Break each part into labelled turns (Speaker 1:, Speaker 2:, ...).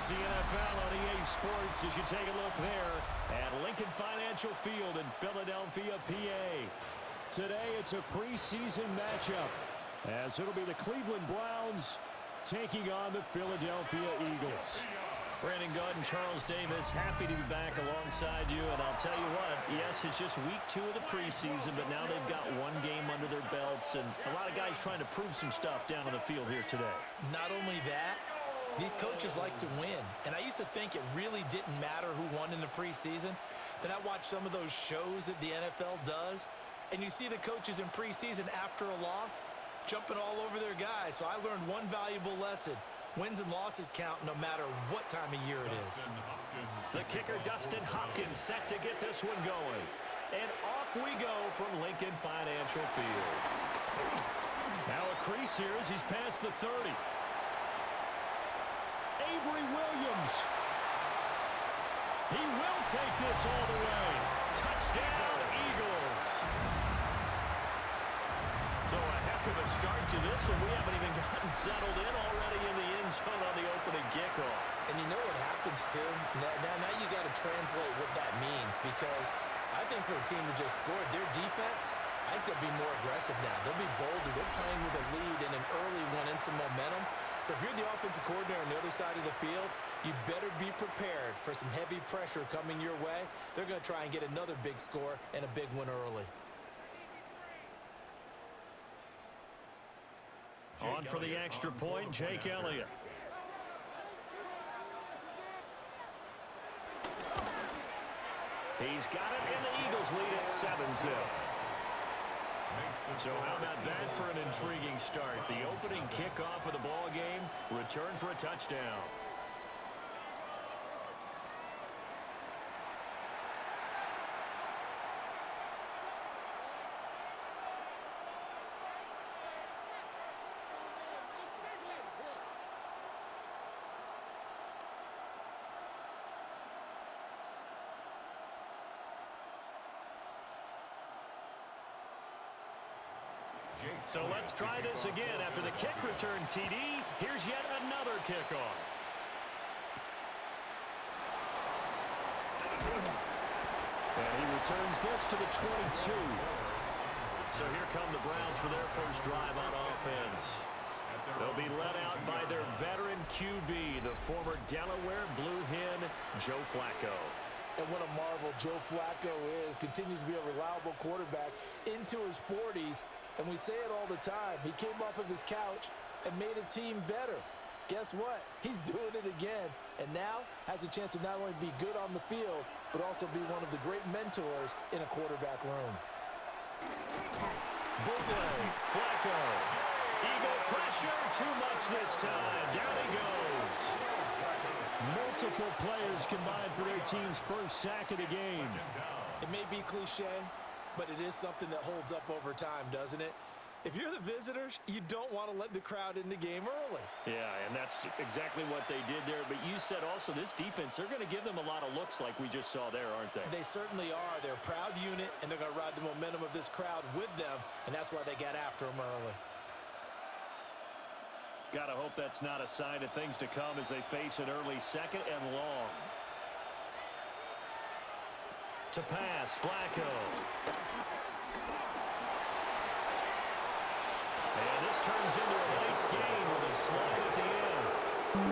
Speaker 1: It's the NFL on EA Sports as you take a look there at Lincoln Financial Field in Philadelphia, PA. Today it's a preseason matchup as it'll be the Cleveland Browns taking on the Philadelphia Eagles.
Speaker 2: Brandon Gaud and Charles Davis, happy to be back alongside you. And I'll tell you what, yes, it's just week 2 of the preseason, but now they've got one game under their belts. And a lot of guys trying to prove some stuff down on the field here today.
Speaker 3: Not only that, these coaches like to win. And I used to think it really didn't matter who won in the preseason. Then I watched some of those shows that the NFL does, and you see the coaches in preseason after a loss jumping all over their guys. So I learned one valuable lesson. Wins and losses count no matter what time of year it is.
Speaker 1: The kicker, Dustin Hopkins, set to get this one going. And off we go from Lincoln Financial Field. Now a crease here as he's past the 30. Avery Williams. He will take this all the way. Touchdown, Eagles. So a heck of a start to this one. We haven't even gotten settled in already in the end zone on the opening kickoff.
Speaker 3: And you know what happens, too? Now you got to translate what that means, because I think for a team that just scored, their defense, I think they'll be more aggressive now. They'll be bolder. They're playing with a lead and an early one and some momentum. So if you're the offensive coordinator on the other side of the field, you better be prepared for some heavy pressure coming your way. They're going to try and get another big score and a big one early.
Speaker 1: On for the extra point, Jake Elliott. He's got it, and the Eagles lead at 7-0. So how about that for an intriguing start? The opening kickoff of the ball game, return for a touchdown. So let's try this again. After the kick return, TD, here's yet another kickoff. And he returns this to the 22. So here come the Browns for their first drive on offense. They'll be led out by their veteran QB, the former Delaware Blue Hen, Joe Flacco.
Speaker 4: And what a marvel Joe Flacco is. Continues to be a reliable quarterback into his 40s. And we say it all the time. He came off of his couch and made a team better. Guess what? He's doing it again. And now has a chance to not only be good on the field, but also be one of the great mentors in a quarterback room.
Speaker 1: Bootleg, Flacco. Eagle pressure, too much this time. Down he goes. Multiple players combined for their team's first sack of the game.
Speaker 3: It may be cliche, but it is something that holds up over time, doesn't it? If you're the visitors, you don't want to let the crowd in the game early.
Speaker 1: Yeah, and that's exactly what they did there. But you said also this defense, they're going to give them a lot of looks like we just saw there, aren't they?
Speaker 3: They certainly are. They're a proud unit, and they're going to ride the momentum of this crowd with them, and that's why they got after them early.
Speaker 1: Got to hope that's not a sign of things to come as they face an early second and long. To pass, Flacco. And this turns into a nice gain with a slide at the end.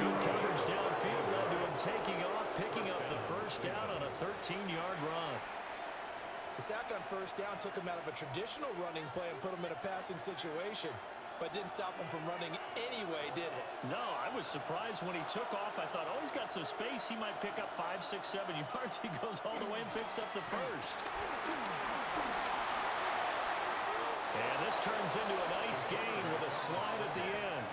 Speaker 1: Good coverage downfield led to him taking off, picking up the first down on a 13-yard run.
Speaker 3: The sack on first down took him out of a traditional running play and put him in a passing situation, but didn't stop him from running anyway, did it?
Speaker 1: No, I was surprised when he took off. I thought, oh, he's got some space. He might pick up 5, 6, 7 yards. He goes all the way and picks up the first. And this turns into a nice gain with a slide at the end.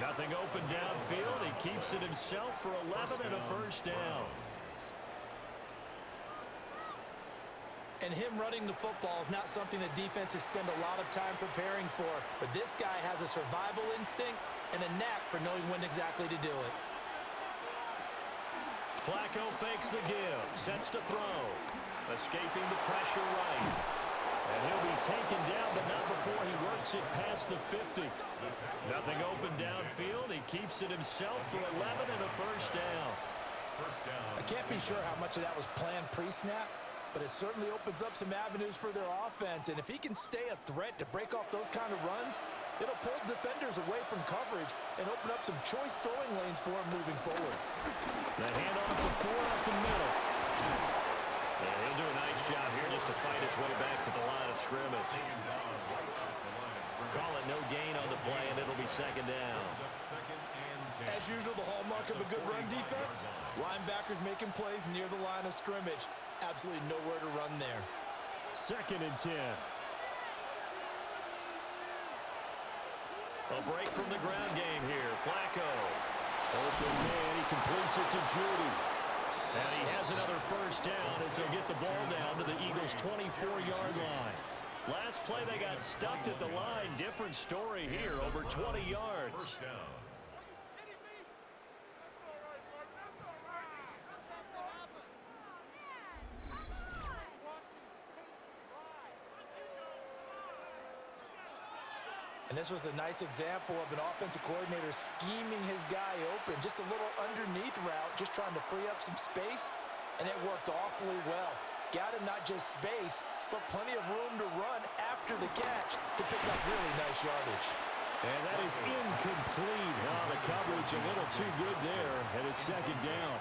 Speaker 1: Nothing open downfield. He keeps it himself for 11 and a first down.
Speaker 3: And him running the football is not something that defenses spend a lot of time preparing for. But this guy has a survival instinct and a knack for knowing when exactly to do it.
Speaker 1: Flacco fakes the give, sets to throw. Escaping the pressure right.
Speaker 2: And he'll be taken down, but not before he works it past the 50. Nothing open downfield. He keeps it himself for 11 and a first down.
Speaker 3: I can't be sure how much of that was planned pre-snap, but it certainly opens up some avenues for their offense. And if he can stay a threat to break off those kind of runs, it'll pull defenders away from coverage and open up some choice throwing lanes for him moving forward.
Speaker 2: The handoff to Ford up the middle. And he'll do a nice job here just to fight his way back to the line of scrimmage. Call it no gain on the play, and it'll be second down.
Speaker 3: As usual, the hallmark of a good run defense, linebackers making plays near the line of scrimmage. Absolutely nowhere to run there.
Speaker 1: 2nd and 10.
Speaker 2: A break from the ground game here. Flacco.
Speaker 1: Open man, he completes it to Judy.
Speaker 2: And he has another first down as he'll get the ball down to the Eagles' 24-yard line. Last play, they got stuffed at the line. Different story here, over 20 yards.
Speaker 3: And this was a nice example of an offensive coordinator scheming his guy open. Just a little underneath route, just trying to free up some space, and it worked awfully well. Got him not just space, but plenty of room to run after the catch to pick up really nice yardage.
Speaker 1: And that is incomplete. Oh, the coverage a little too good there, and it's second down.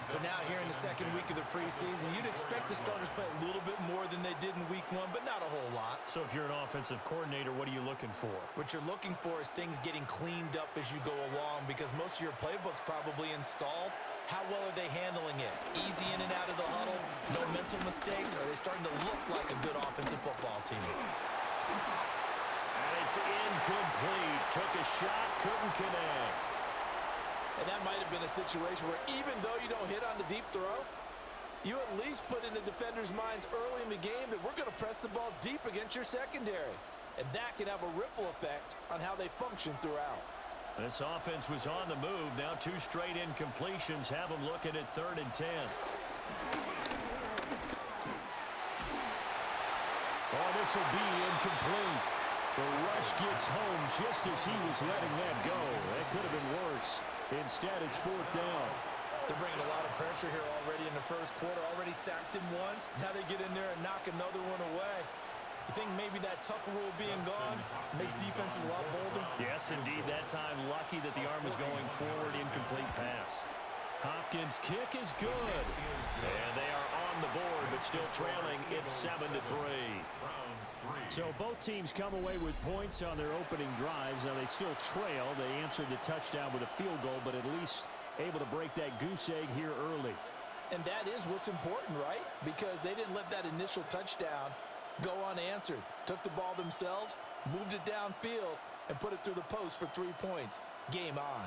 Speaker 3: So now here in the second week of the preseason, you'd expect the starters play a little bit more than they did in week 1, but not a whole lot.
Speaker 2: So if you're an offensive coordinator, what are you looking for?
Speaker 3: What you're looking for is things getting cleaned up as you go along, because most of your playbook's probably installed. How well are they handling it? Easy in and out of the huddle, no mental mistakes, or are they starting to look like a good offensive football team?
Speaker 2: And it's incomplete. Took a shot, couldn't connect.
Speaker 4: And that might have been a situation where even though you don't hit on the deep throw, you at least put in the defenders' minds early in the game that we're going to press the ball deep against your secondary. And that can have a ripple effect on how they function throughout.
Speaker 2: This offense was on the move. Now 2 straight incompletions have them looking at 3rd and 10.
Speaker 1: Oh, this will be incomplete. The rush gets home just as he was letting that go. That could have been worse. Instead, it's 4th down.
Speaker 3: They're bringing a lot of pressure here already in the first quarter. Already sacked him once. Now they get in there and knock another one away. You think maybe that Tucker rule being gone makes defenses a lot bolder?
Speaker 2: Yes, indeed. That time, lucky that the arm was going forward. Incomplete pass. Hopkins' kick is good. And they are on the board, but still trailing. It's 7-3.
Speaker 1: So both teams come away with points on their opening drives. Now they still trail. They answered the touchdown with a field goal, but at least able to break that goose egg here early.
Speaker 4: And that is what's important, right? Because they didn't let that initial touchdown go unanswered. Took the ball themselves, moved it downfield, and put it through the post for 3 points. Game on.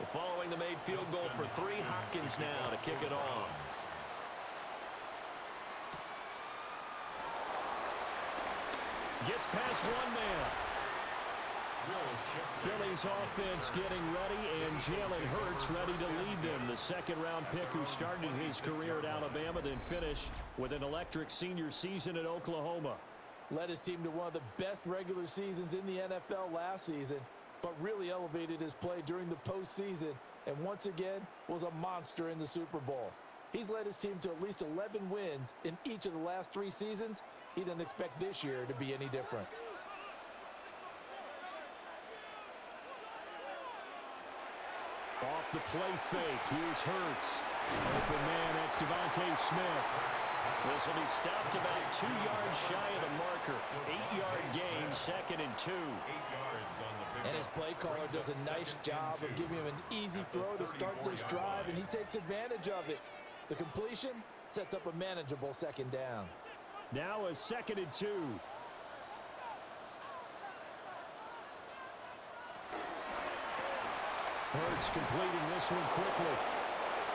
Speaker 2: Following the made field goal for 3, Hopkins now to kick it off. Gets past one man.
Speaker 1: Philly's offense getting ready, and Jalen Hurts ready to lead them. The 2nd-round pick who started his career at Alabama, then finished with an electric senior season at Oklahoma.
Speaker 4: Led his team to one of the best regular seasons in the NFL last season, but really elevated his play during the postseason, and once again was a monster in the Super Bowl. He's led his team to at least 11 wins in each of the last 3 seasons. He doesn't expect this year to be any different.
Speaker 1: Off the play fake, here's Hurts. Open man, that's Devontae Smith.
Speaker 2: This will be stopped about 2 yards shy of the marker. 8-yard gain, 2nd and 2.
Speaker 4: And his play caller does a nice job of giving him an easy throw to start this drive, and he takes advantage of it. The completion sets up a manageable 2nd down.
Speaker 1: Now a 2nd and 2. Hurts completing this one quickly.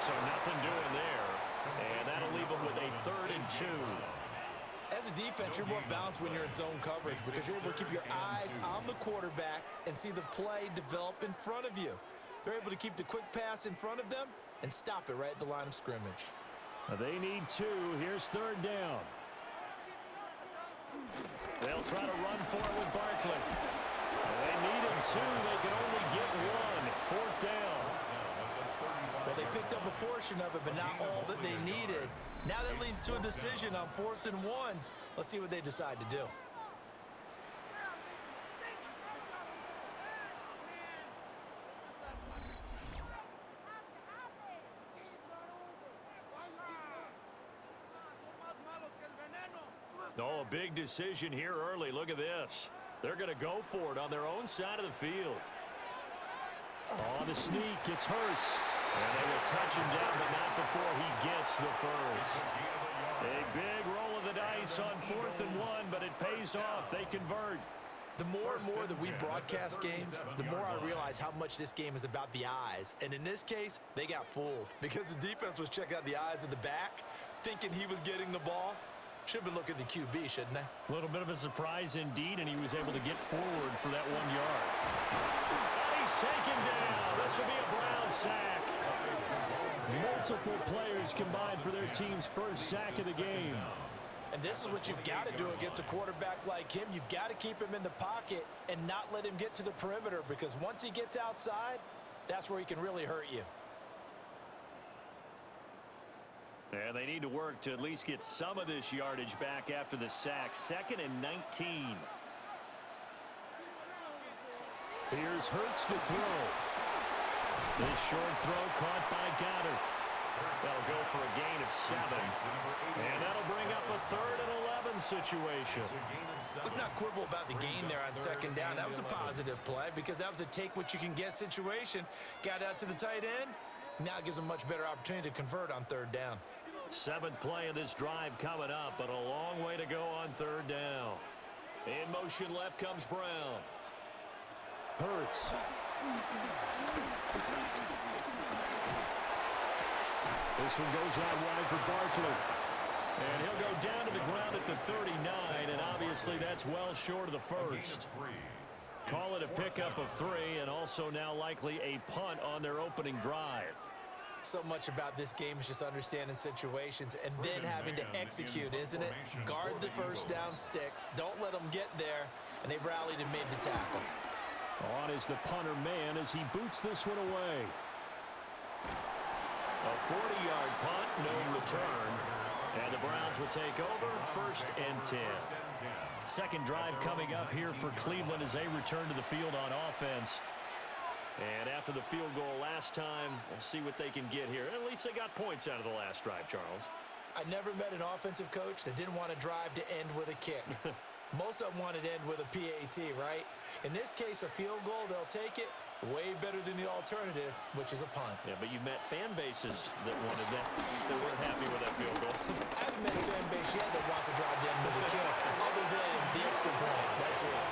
Speaker 2: So nothing doing there. And that'll leave them with a 3rd and 2.
Speaker 3: As a defense, you're more balanced when you're in zone coverage because you're able to keep your eyes on the quarterback and see the play develop in front of you. They're able to keep the quick pass in front of them and stop it right at the line of scrimmage.
Speaker 1: They need 2. Here's 3rd down. They'll try to run for it with Barkley. They needed 2. They can only get 1. 4th down.
Speaker 3: Well, they picked up a portion of it, but not all that they needed. Now that leads to a decision on 4th and 1. Let's see what they decide to do.
Speaker 1: Oh, a big decision here early. Look at this. They're going to go for it on their own side of the field. On the sneak, it's Hurts. And they will touch him down, but not before he gets the first. A big roll of the dice on 4th and 1, but it pays off. They convert.
Speaker 3: The more and more that we broadcast games, the more I realize how much this game is about the eyes. And in this case, they got fooled because the defense was checking out the eyes of the back, thinking he was getting the ball. Should have been looking at the QB, shouldn't they?
Speaker 1: A little bit of a surprise indeed, and he was able to get forward for that 1 yard. And he's taken down. This will be a Brown sack. Multiple players combined for their team's first sack of the game.
Speaker 4: And this is what you've got to do against a quarterback like him. You've got to keep him in the pocket and not let him get to the perimeter, because once he gets outside, that's where he can really hurt you.
Speaker 1: And they need to work to at least get some of this yardage back after the sack. 2nd and 19. Here's Hurts to throw. This short throw caught by Goddard. That'll go for a gain of 7. And that'll bring up a 3rd and 11 situation.
Speaker 3: Let's not quibble about the gain there on 2nd down. That was a positive play because that was a take-what-you-can-get situation. Got out to the tight end. Now it gives them much better opportunity to convert on 3rd down.
Speaker 1: 7th play of this drive coming up, but a long way to go on 3rd down. In motion left comes Brown. Hurts. This one goes out wide for Barkley. And he'll go down to the ground at the 39, and obviously that's well short of the first. Call it a pickup of 3, and also now likely a punt on their opening drive.
Speaker 3: So much about this game is just understanding situations and then having to execute, isn't it? Guard the first down sticks. Don't let them get there. And they rallied and made the tackle.
Speaker 1: On is the punter man as he boots this one away. A 40-yard punt, no return. And the Browns will take over 1st and 10. Second drive coming up here for Cleveland as they return to the field on offense. And after the field goal last time, we'll see what they can get here. At least they got points out of the last drive, Charles.
Speaker 3: I never met an offensive coach that didn't want to drive to end with a kick. Most of them wanted to end with a PAT, right? In this case, a field goal, they'll take it. Way better than the alternative, which is a punt.
Speaker 1: Yeah, but you met fan bases that wanted that, that weren't happy with that field goal.
Speaker 3: I haven't met a fan base yet that wants to drive to end with a kick, other than the extra point. That's it.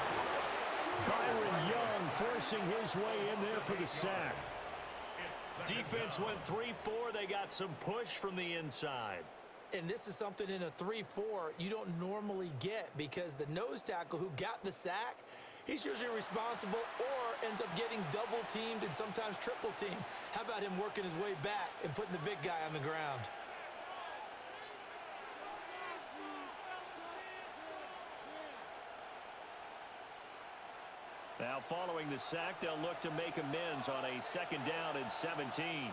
Speaker 1: Byron Young forcing his way in there for the sack. Defense went 3-4. They got some push from the inside.
Speaker 3: And this is something in a 3-4 you don't normally get, because the nose tackle who got the sack, he's usually responsible or ends up getting double-teamed and sometimes triple-teamed. How about him working his way back and putting the big guy on the ground?
Speaker 1: Now, following the sack, they'll look to make amends on a 2nd down and 17.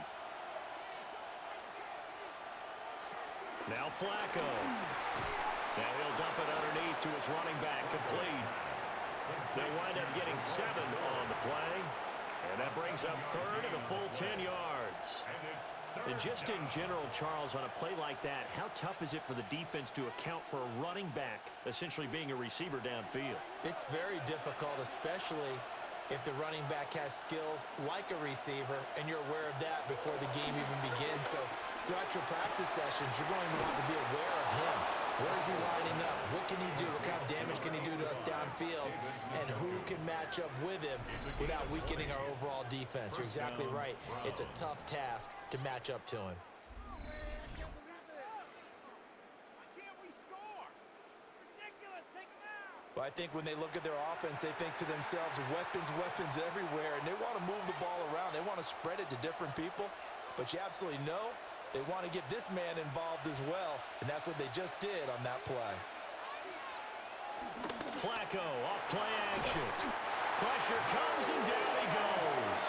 Speaker 1: Now Flacco. Now he'll dump it underneath to his running back, complete. They'll wind up getting 7 on the play. And that brings up 3rd and a full 10 yards. And just in general, Charles, on a play like that, how tough is it for the defense to account for a running back essentially being a receiver downfield?
Speaker 3: It's very difficult, especially if the running back has skills like a receiver, and you're aware of that before the game even begins. So throughout your practice sessions, you're going to want to be aware of him. Where is he lining up? What can he do? What kind of damage can he do to us downfield? And who can match up with him without weakening our overall defense? You're exactly right. It's a tough task to match up to him.
Speaker 4: Well, I think when they look at their offense, they think to themselves, weapons everywhere, and they want to move the ball around. They want to spread it to different people, but you absolutely know They want to get this man involved as well, and that's what they just did on that play.
Speaker 1: Flacco off play action. Pressure comes and down he goes.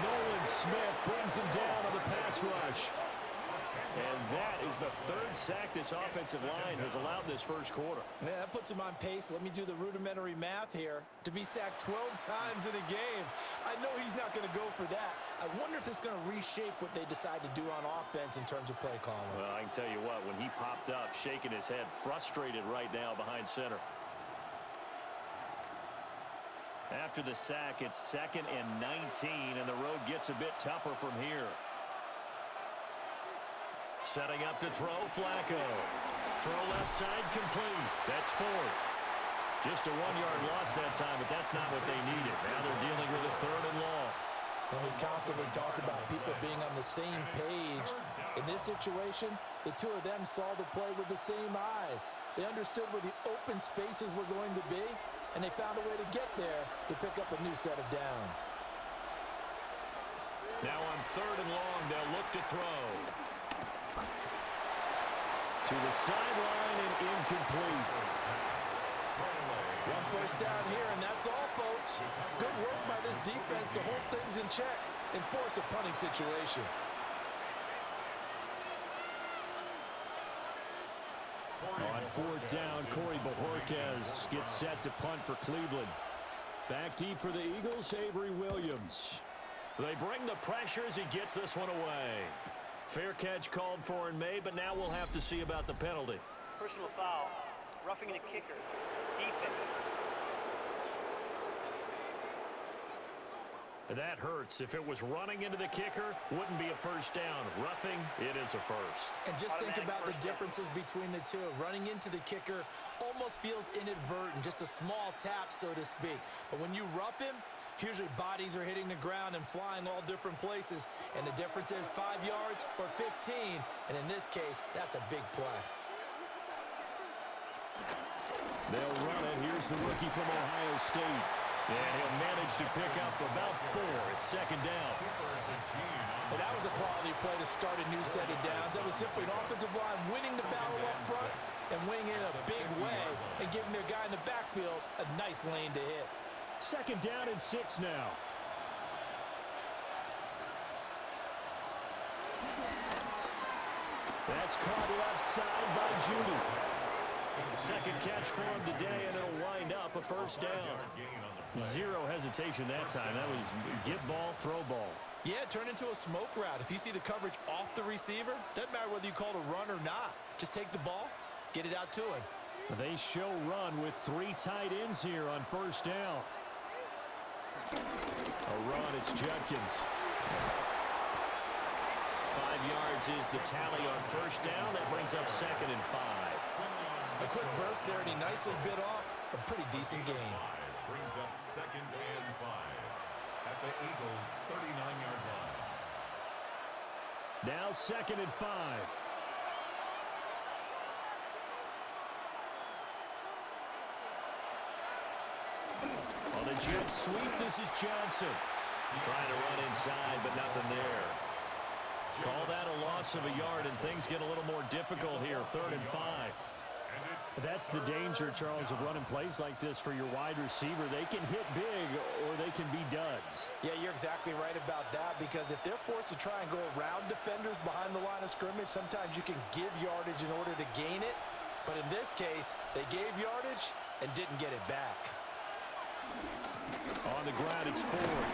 Speaker 1: Nolan Smith brings him down on the pass rush. And that is the third sack this offensive line has allowed this first quarter.
Speaker 3: Yeah, that puts him on pace. Let me do the rudimentary math here. To be sacked 12 times in a game, I know he's not going to go for that. I wonder if it's going to reshape what they decide to do on offense in terms of play calling.
Speaker 1: Well, I can tell you what, when he popped up, shaking his head, frustrated right now behind center. After the sack, it's 2nd and 19, and the road gets a bit tougher from here. Setting up to throw, Flacco. Throw left side, complete. That's 4. Just a 1-yard loss that time, but that's not what they needed. Now they're dealing with a 3rd and long.
Speaker 4: And we constantly talk about people being on the same page. In this situation, the two of them saw the play with the same eyes. They understood where the open spaces were going to be, and they found a way to get there to pick up a new set of downs.
Speaker 1: Now on 3rd and long, they'll look to throw. To the sideline and incomplete.
Speaker 4: 1 first down here, and that's all, folks. Good work by this defense to hold things in check and force a punting situation.
Speaker 1: On 4th down, Corey Bojorquez gets set to punt for Cleveland. Back deep for the Eagles, Avery Williams. They bring the pressure as he gets this one away. Fair catch called for and made, but now we'll have to see about the penalty.
Speaker 5: Personal foul, roughing the kicker, defense.
Speaker 1: That hurts. If it was running into the kicker, wouldn't be a first down. Roughing, it is a first.
Speaker 3: And just think about the differences between the two. Running into the kicker almost feels inadvertent, just a small tap, so to speak. But when you rough him, usually bodies are hitting the ground and flying all different places. And the difference is 5 yards or 15. And in this case, that's a big play.
Speaker 1: They'll run it. Here's the rookie from Ohio State. And he'll manage to pick up about 4. It's 2nd down.
Speaker 4: And that was a quality play to start a new set of downs. That was simply an offensive line winning the battle up front and winning in a big way and giving their guy in the backfield a nice lane to hit.
Speaker 1: 2nd down and 6 now. That's caught left side by Judy. Second catch for him today, and it'll wind up a first down. Zero hesitation that time. That was get ball, throw ball.
Speaker 3: Yeah, turn into a smoke route. If you see the coverage off the receiver, doesn't matter whether you call it a run or not. Just take the ball, get it out to him.
Speaker 1: They show run with 3 tight ends here on first down. A run, it's Judkins. 5 yards is the tally on first down. That brings up 2nd and 5.
Speaker 3: A quick burst there, and he nicely bit off a pretty decent game.
Speaker 6: Brings up 2nd and 5 at the Eagles' 39-yard line.
Speaker 1: Now 2nd and 5. On the jet sweep, this is Johnson. Trying to run inside, but nothing there. Call that a loss of a yard, and things get a little more difficult here. 3rd and 5. That's the danger, Charles, of running plays like this for your wide receiver. They can hit big or they can be duds.
Speaker 4: Yeah, you're exactly right about that, because if they're forced to try and go around defenders behind the line of scrimmage, sometimes you can give yardage in order to gain it. But in this case, they gave yardage and didn't get it back.
Speaker 1: On the ground, it's Ford.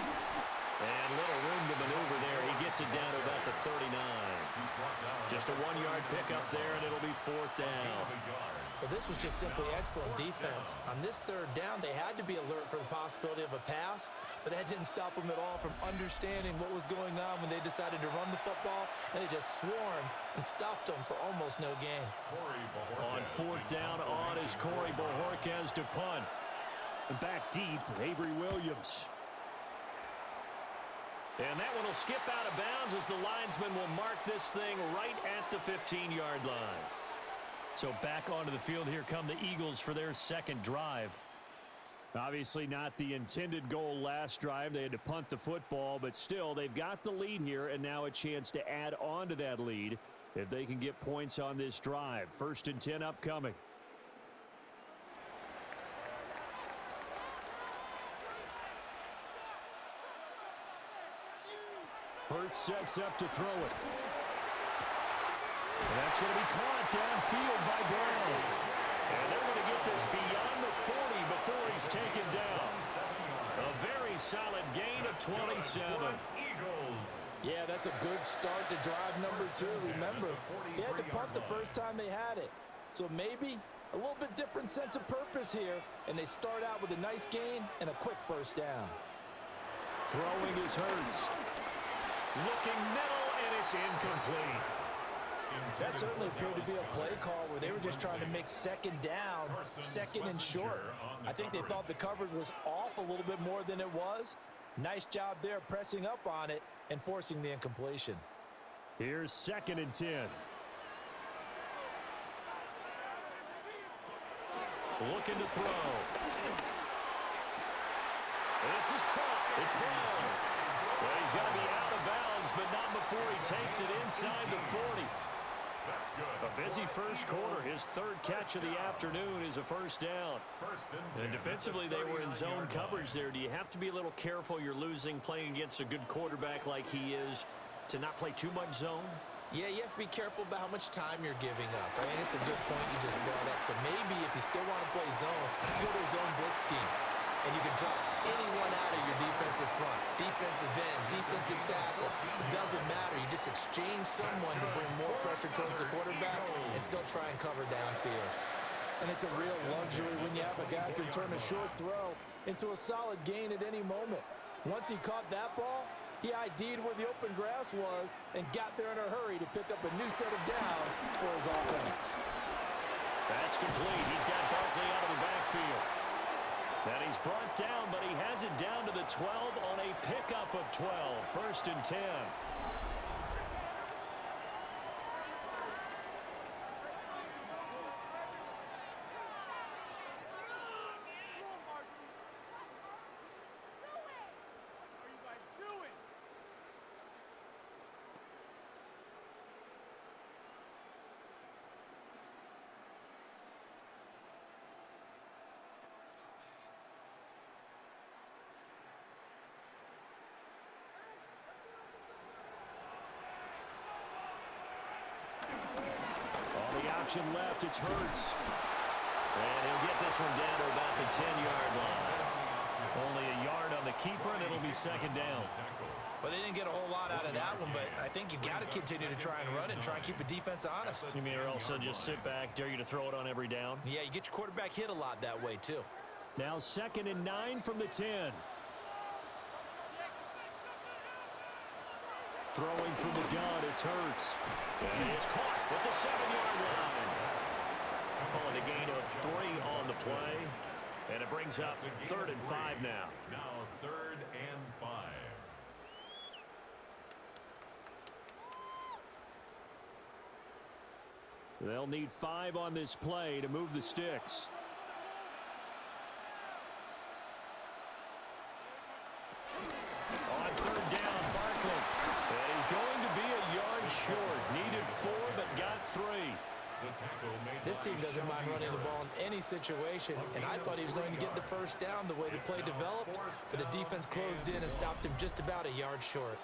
Speaker 1: And little room to maneuver there. He gets it down to about the 39. Just a 1-yard pickup there, and it'll be 4th down.
Speaker 3: Well, this was just simply excellent defense. On this 3rd down, they had to be alert for the possibility of a pass, but that didn't stop them at all from understanding what was going on when they decided to run the football, and they just swarmed and stuffed them for almost no gain.
Speaker 1: On 4th down, on is Corey Bojorquez to punt. Back deep, Avery Williams. And that one will skip out of bounds as the linesman will mark this thing right at the 15-yard line. So back onto the field, here come the Eagles for their 2nd drive. Obviously not the intended goal last drive. They had to punt the football, but still they've got the lead here and now a chance to add on to that lead if they can get points on this drive. 1st and 10 upcoming. Hurts sets up to throw it. And that's going to be caught downfield by Brown. And they're going to get this beyond the 40 before he's taken down. A very solid gain of 27.
Speaker 4: Yeah, that's a good start to drive number 2. Remember, they had to punt the first time they had it. So maybe a little bit different sense of purpose here. And they start out with a nice gain and a quick first down.
Speaker 1: Throwing is Hurts.
Speaker 2: Looking middle, and it's incomplete.
Speaker 4: That certainly appeared to be a play call where they were just trying to make second down, second and short. I think they thought the coverage was off a little bit more than it was. Nice job there pressing up on it and forcing the incompletion.
Speaker 1: Here's 2nd and 10.
Speaker 2: Looking to throw. This is caught. It's Brown. Well, he's going to be out of bounds, but not before he takes it inside the 40.
Speaker 6: That's good.
Speaker 2: A busy first quarter. His 3rd catch of the afternoon is a first down. And defensively, they were in zone coverage there. Do you have to be a little careful you're losing playing against a good quarterback like he is to not play too much zone?
Speaker 3: Yeah, you have to be careful about how much time you're giving up. I mean, it's a good point you just brought up. So maybe if you still want to play zone, you go to a zone blitz scheme. And you can drop anyone out of your defensive front, defensive end, defensive tackle. It doesn't matter. You just exchange someone to bring more pressure towards the quarterback and still try and cover downfield.
Speaker 4: And it's a real luxury when you have a guy who can turn a short throw into a solid gain at any moment. Once he caught that ball, he ID'd where the open grass was and got there in a hurry to pick up a new set of downs for his offense.
Speaker 2: That's complete. He's got Barkley out of the backfield. And he's brought down, but he has it down to the 12 on a pickup of 12. 1st and 10.
Speaker 1: Option left, it's Hurts. And he'll get this one down to about the 10-yard line. Only a yard on the keeper, and it'll be 2nd down.
Speaker 3: Well, they didn't get a whole lot out of that one, but I think you've got to continue to try and run it and try and keep the defense honest.
Speaker 2: You mean or else they'll just sit back, dare you to throw it on every down?
Speaker 3: Yeah, you get your quarterback hit a lot that way, too.
Speaker 1: Now 2nd and 9 from the 10. Throwing from the gun, it's Hurts.
Speaker 2: And it's caught with the 7-yard line. Calling a gain of 3 on the play. And it brings up 3rd and 5 now.
Speaker 6: Now 3rd and 5.
Speaker 1: They'll need 5 on this play to move the sticks.
Speaker 2: On 3rd down, Barkley.
Speaker 1: And he's going to be a yard short. Needed 4, but got 3.
Speaker 3: This team doesn't mind running the ball in any situation, and I thought he was going to get the first down the way the play developed, but the defense closed in and stopped him just about a yard short.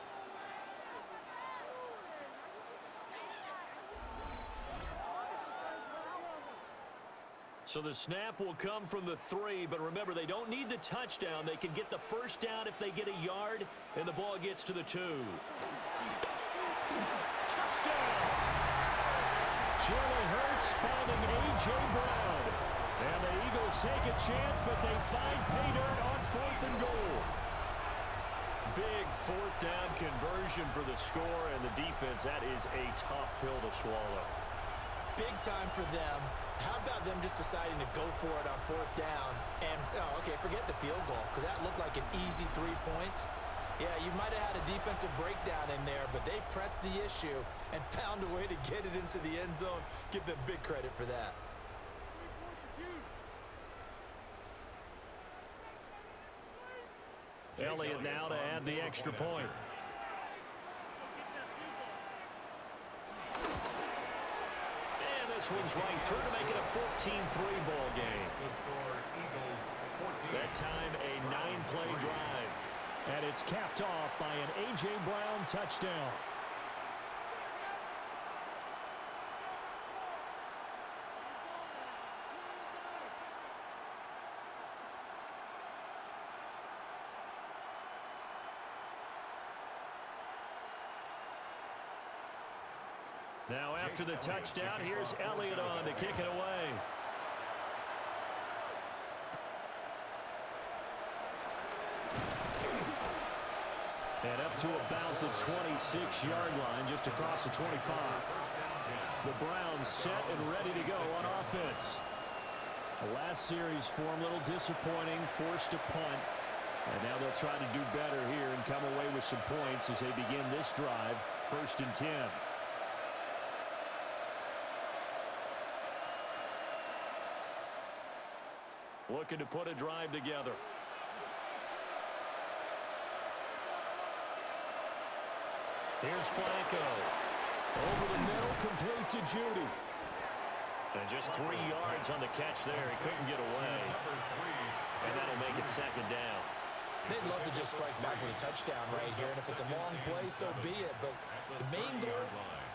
Speaker 2: So the snap will come from the 3, but remember, they don't need the touchdown. They can get the first down if they get a yard, and the ball gets to the 2. Touchdown!
Speaker 1: Jalen Hurts finding A.J. Brown. And the Eagles take a chance, but they find pay dirt on 4th and goal.
Speaker 2: Big 4th down conversion for the score, and the defense, that is a tough pill to swallow.
Speaker 3: Big time for them. How about them just deciding to go for it on 4th down? And, okay, forget the field goal, because that looked like an easy 3 points. Yeah, you might have had a defensive breakdown in there, but they pressed the issue and found a way to get it into the end zone. Give them big credit for that.
Speaker 2: Elliott now to add the extra point. And this one's right through to make it a 14-3 ball game.
Speaker 6: The score, Eagles 14.
Speaker 2: That time a 9-play drive.
Speaker 1: And it's capped off by an A.J. Brown touchdown.
Speaker 2: Now after the touchdown, here's Elliott on to kick it away.
Speaker 1: And up to about the 26-yard line, just across the 25. The Browns set and ready to go on offense. The last series for them, a little disappointing, forced a punt. And now they'll try to do better here and come away with some points as they begin this drive, 1st and 10.
Speaker 2: Looking to put a drive together. Here's Flacco.
Speaker 1: Over the middle, complete to Judy.
Speaker 2: And just 3 yards on the catch there. He couldn't get away. And that'll make it 2nd down.
Speaker 3: They'd love to just strike back with a touchdown right here, and if it's a long play, so be it. But the main goal,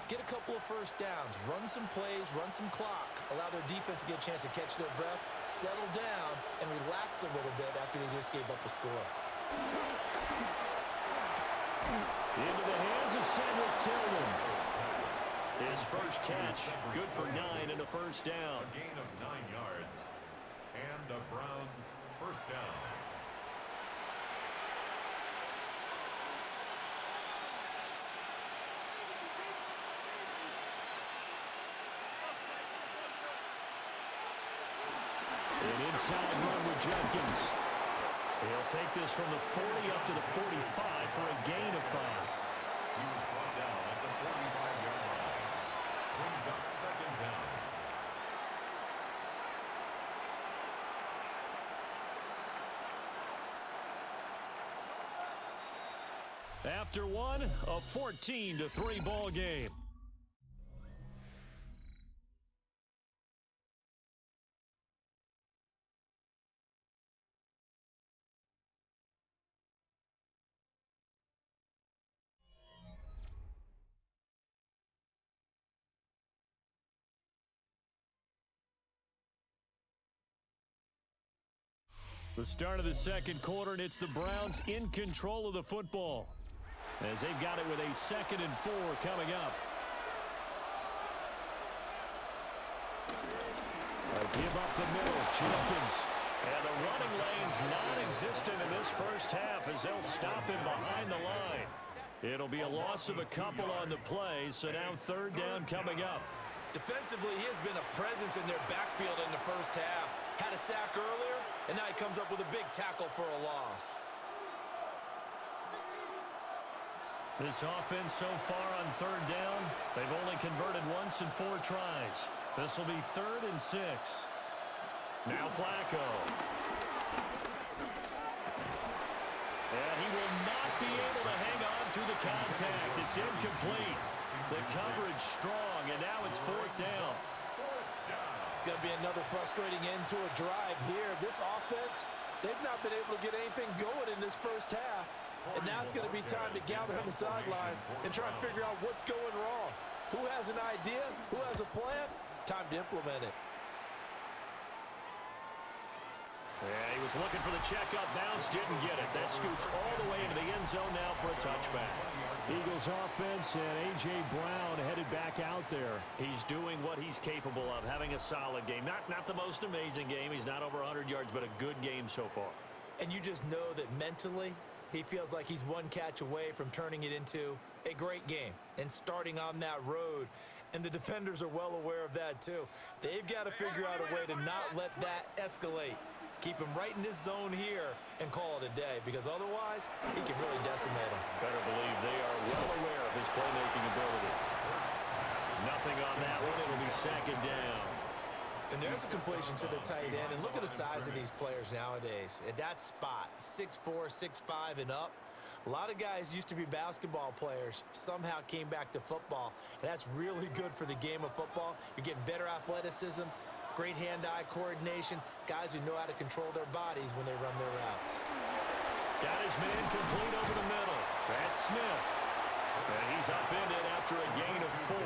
Speaker 3: get a couple of first downs, run some plays, run some clock, allow their defense to get a chance to catch their breath, settle down, and relax a little bit after they just gave up a score.
Speaker 1: Into the hands of Cedric Tillman.
Speaker 2: His first catch, good for 9 and a 1st down.
Speaker 6: A gain of 9 yards. And the Browns 1st down.
Speaker 1: An inside run with Jenkins.
Speaker 2: He'll take this from the 40 up to the 45 for a gain of 5.
Speaker 6: He was brought down at the 45-yard line. Brings up 2nd down.
Speaker 1: After one, a 14-3 ball game. The start of the 2nd quarter, and it's the Browns in control of the football as they've got it with a 2nd and 4 coming up. A give up the middle, Jenkins.
Speaker 2: And the running lane's non-existent in this 1st half as they'll stop him behind the line. It'll be a loss of a couple on the play, so now 3rd down coming up.
Speaker 3: Defensively, he has been a presence in their backfield in the 1st half. Had a sack earlier, and now he comes up with a big tackle for a loss.
Speaker 2: This offense so far on 3rd down, they've only converted once in 4 tries. This will be 3rd and 6. Now Flacco. And he will not be able to hang on to the contact. It's incomplete. The coverage strong, and now it's 4th down.
Speaker 4: It's going to be another frustrating end to a drive here. This offense, they've not been able to get anything going in this 1st half. And now it's going to be time to gather on the sidelines and try and figure out what's going wrong. Who has an idea? Who has a plan? Time to implement it.
Speaker 2: Yeah, he was looking for the checkup bounce, didn't get it. That scoots all the way into the end zone now for a touchback.
Speaker 1: Eagles offense and A.J. Brown headed back out there.
Speaker 2: He's doing what he's capable of, having a solid game. Not the most amazing game. He's not over 100 yards, but a good game so far.
Speaker 3: And you just know that mentally, he feels like he's one catch away from turning it into a great game and starting on that road. And the defenders are well aware of that, too. They've got to figure out a way to not let that escalate. Keep him right in this zone here and call it a day, because otherwise he can really decimate him.
Speaker 2: Better believe they are well aware of his playmaking ability. Nothing on that one. It'll be 2nd down.
Speaker 3: And there's a completion to the tight end. And look at the size of these players nowadays. At that spot, 6'4", 6'5", and up. A lot of guys used to be basketball players, somehow came back to football. And that's really good for the game of football. You're getting better athleticism, great hand-eye coordination, guys who know how to control their bodies when they run their routes.
Speaker 2: Got his man complete over the middle. That's Smith. And he's upended after a gain of 4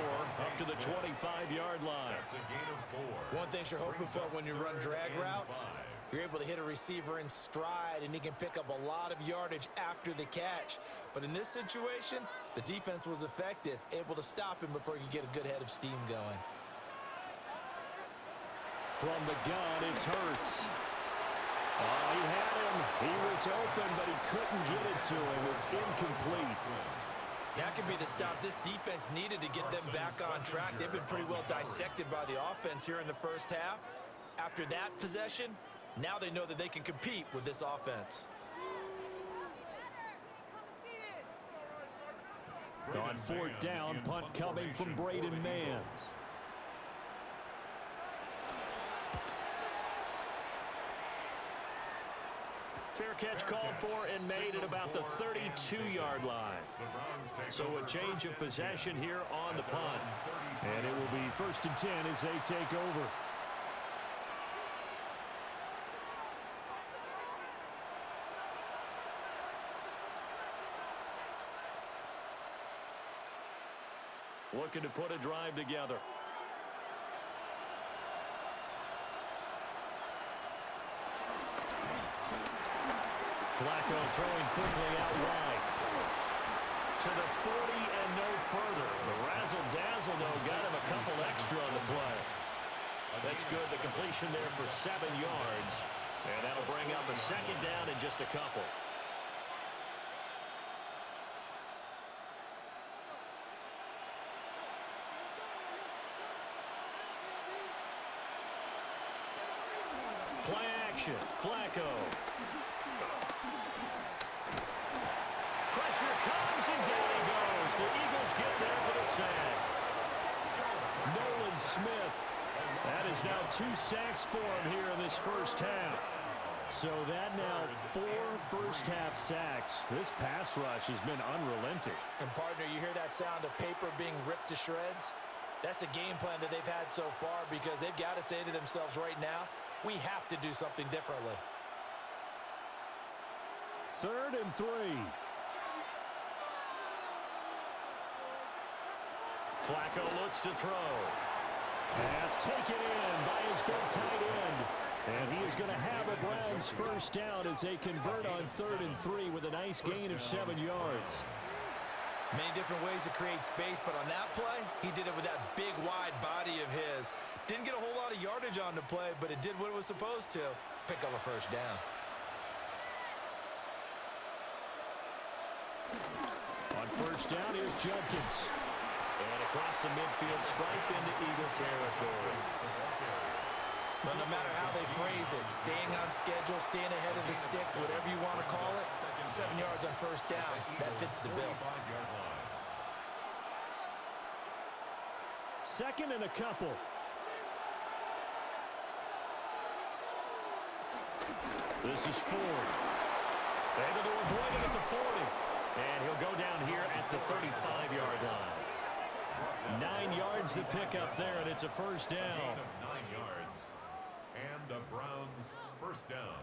Speaker 2: up to the 25-yard line.
Speaker 6: That's a gain of 4.
Speaker 3: One thing you're hoping for when you run drag routes, you're able to hit a receiver in stride, and he can pick up a lot of yardage after the catch. But in this situation, the defense was effective, able to stop him before he could get a good head of steam going.
Speaker 1: From the gun, it's Hurts. Oh, he had him. He was open, but he couldn't get it to him. It's incomplete.
Speaker 3: That could be the stop this defense needed to get them back on track. They've been pretty well dissected by the offense here in the first half. After that possession, now they know that they can compete with this offense.
Speaker 1: On 4th down, punt coming from Braden Mann.
Speaker 2: Fair catch called for and made at about the 32-yard line. So a change of possession here on the punt.
Speaker 1: And it will be 1st and 10 as they take over.
Speaker 2: Looking to put a drive together.
Speaker 1: Flacco throwing quickly out wide.
Speaker 2: To the 40 and no further. The razzle-dazzle, though, got him a couple extra on the play. That's good. The completion there for 7 yards. And that'll bring up a 2nd down and just a couple. Play action. Flacco. Pressure comes, and down he goes. The Eagles get there for the sack.
Speaker 1: Nolan Smith. That is now 2 sacks for him here in this first half. So that now 4 first-half sacks. This pass rush has been unrelenting.
Speaker 4: And, partner, you hear that sound of paper being ripped to shreds? That's a game plan that they've had so far because they've got to say to themselves right now, we have to do something differently.
Speaker 1: 3rd and 3.
Speaker 2: Flacco looks to throw.
Speaker 1: Pass taken in by his big tight end. And he is going to have a Browns first down as they convert on 3rd and 3 with a nice gain of 7 yards.
Speaker 3: Many different ways to create space, but on that play, he did it with that big, wide body of his. Didn't get a whole lot of yardage on the play, but it did what it was supposed to. Pick up a first down.
Speaker 1: On first down, here's Jenkins.
Speaker 2: And across the midfield, stripe into Eagle territory.
Speaker 3: But no matter how they phrase it, staying on schedule, staying ahead of the sticks, whatever you want to call it, 7 yards on first down, that fits the bill.
Speaker 1: 2nd and a couple. This is Ford. Able to avoid it at the 40.
Speaker 2: And he'll go down here at the 35-yard line.
Speaker 1: 9 yards to pick up there, and it's a first down.
Speaker 6: 9 yards. And the Browns first down.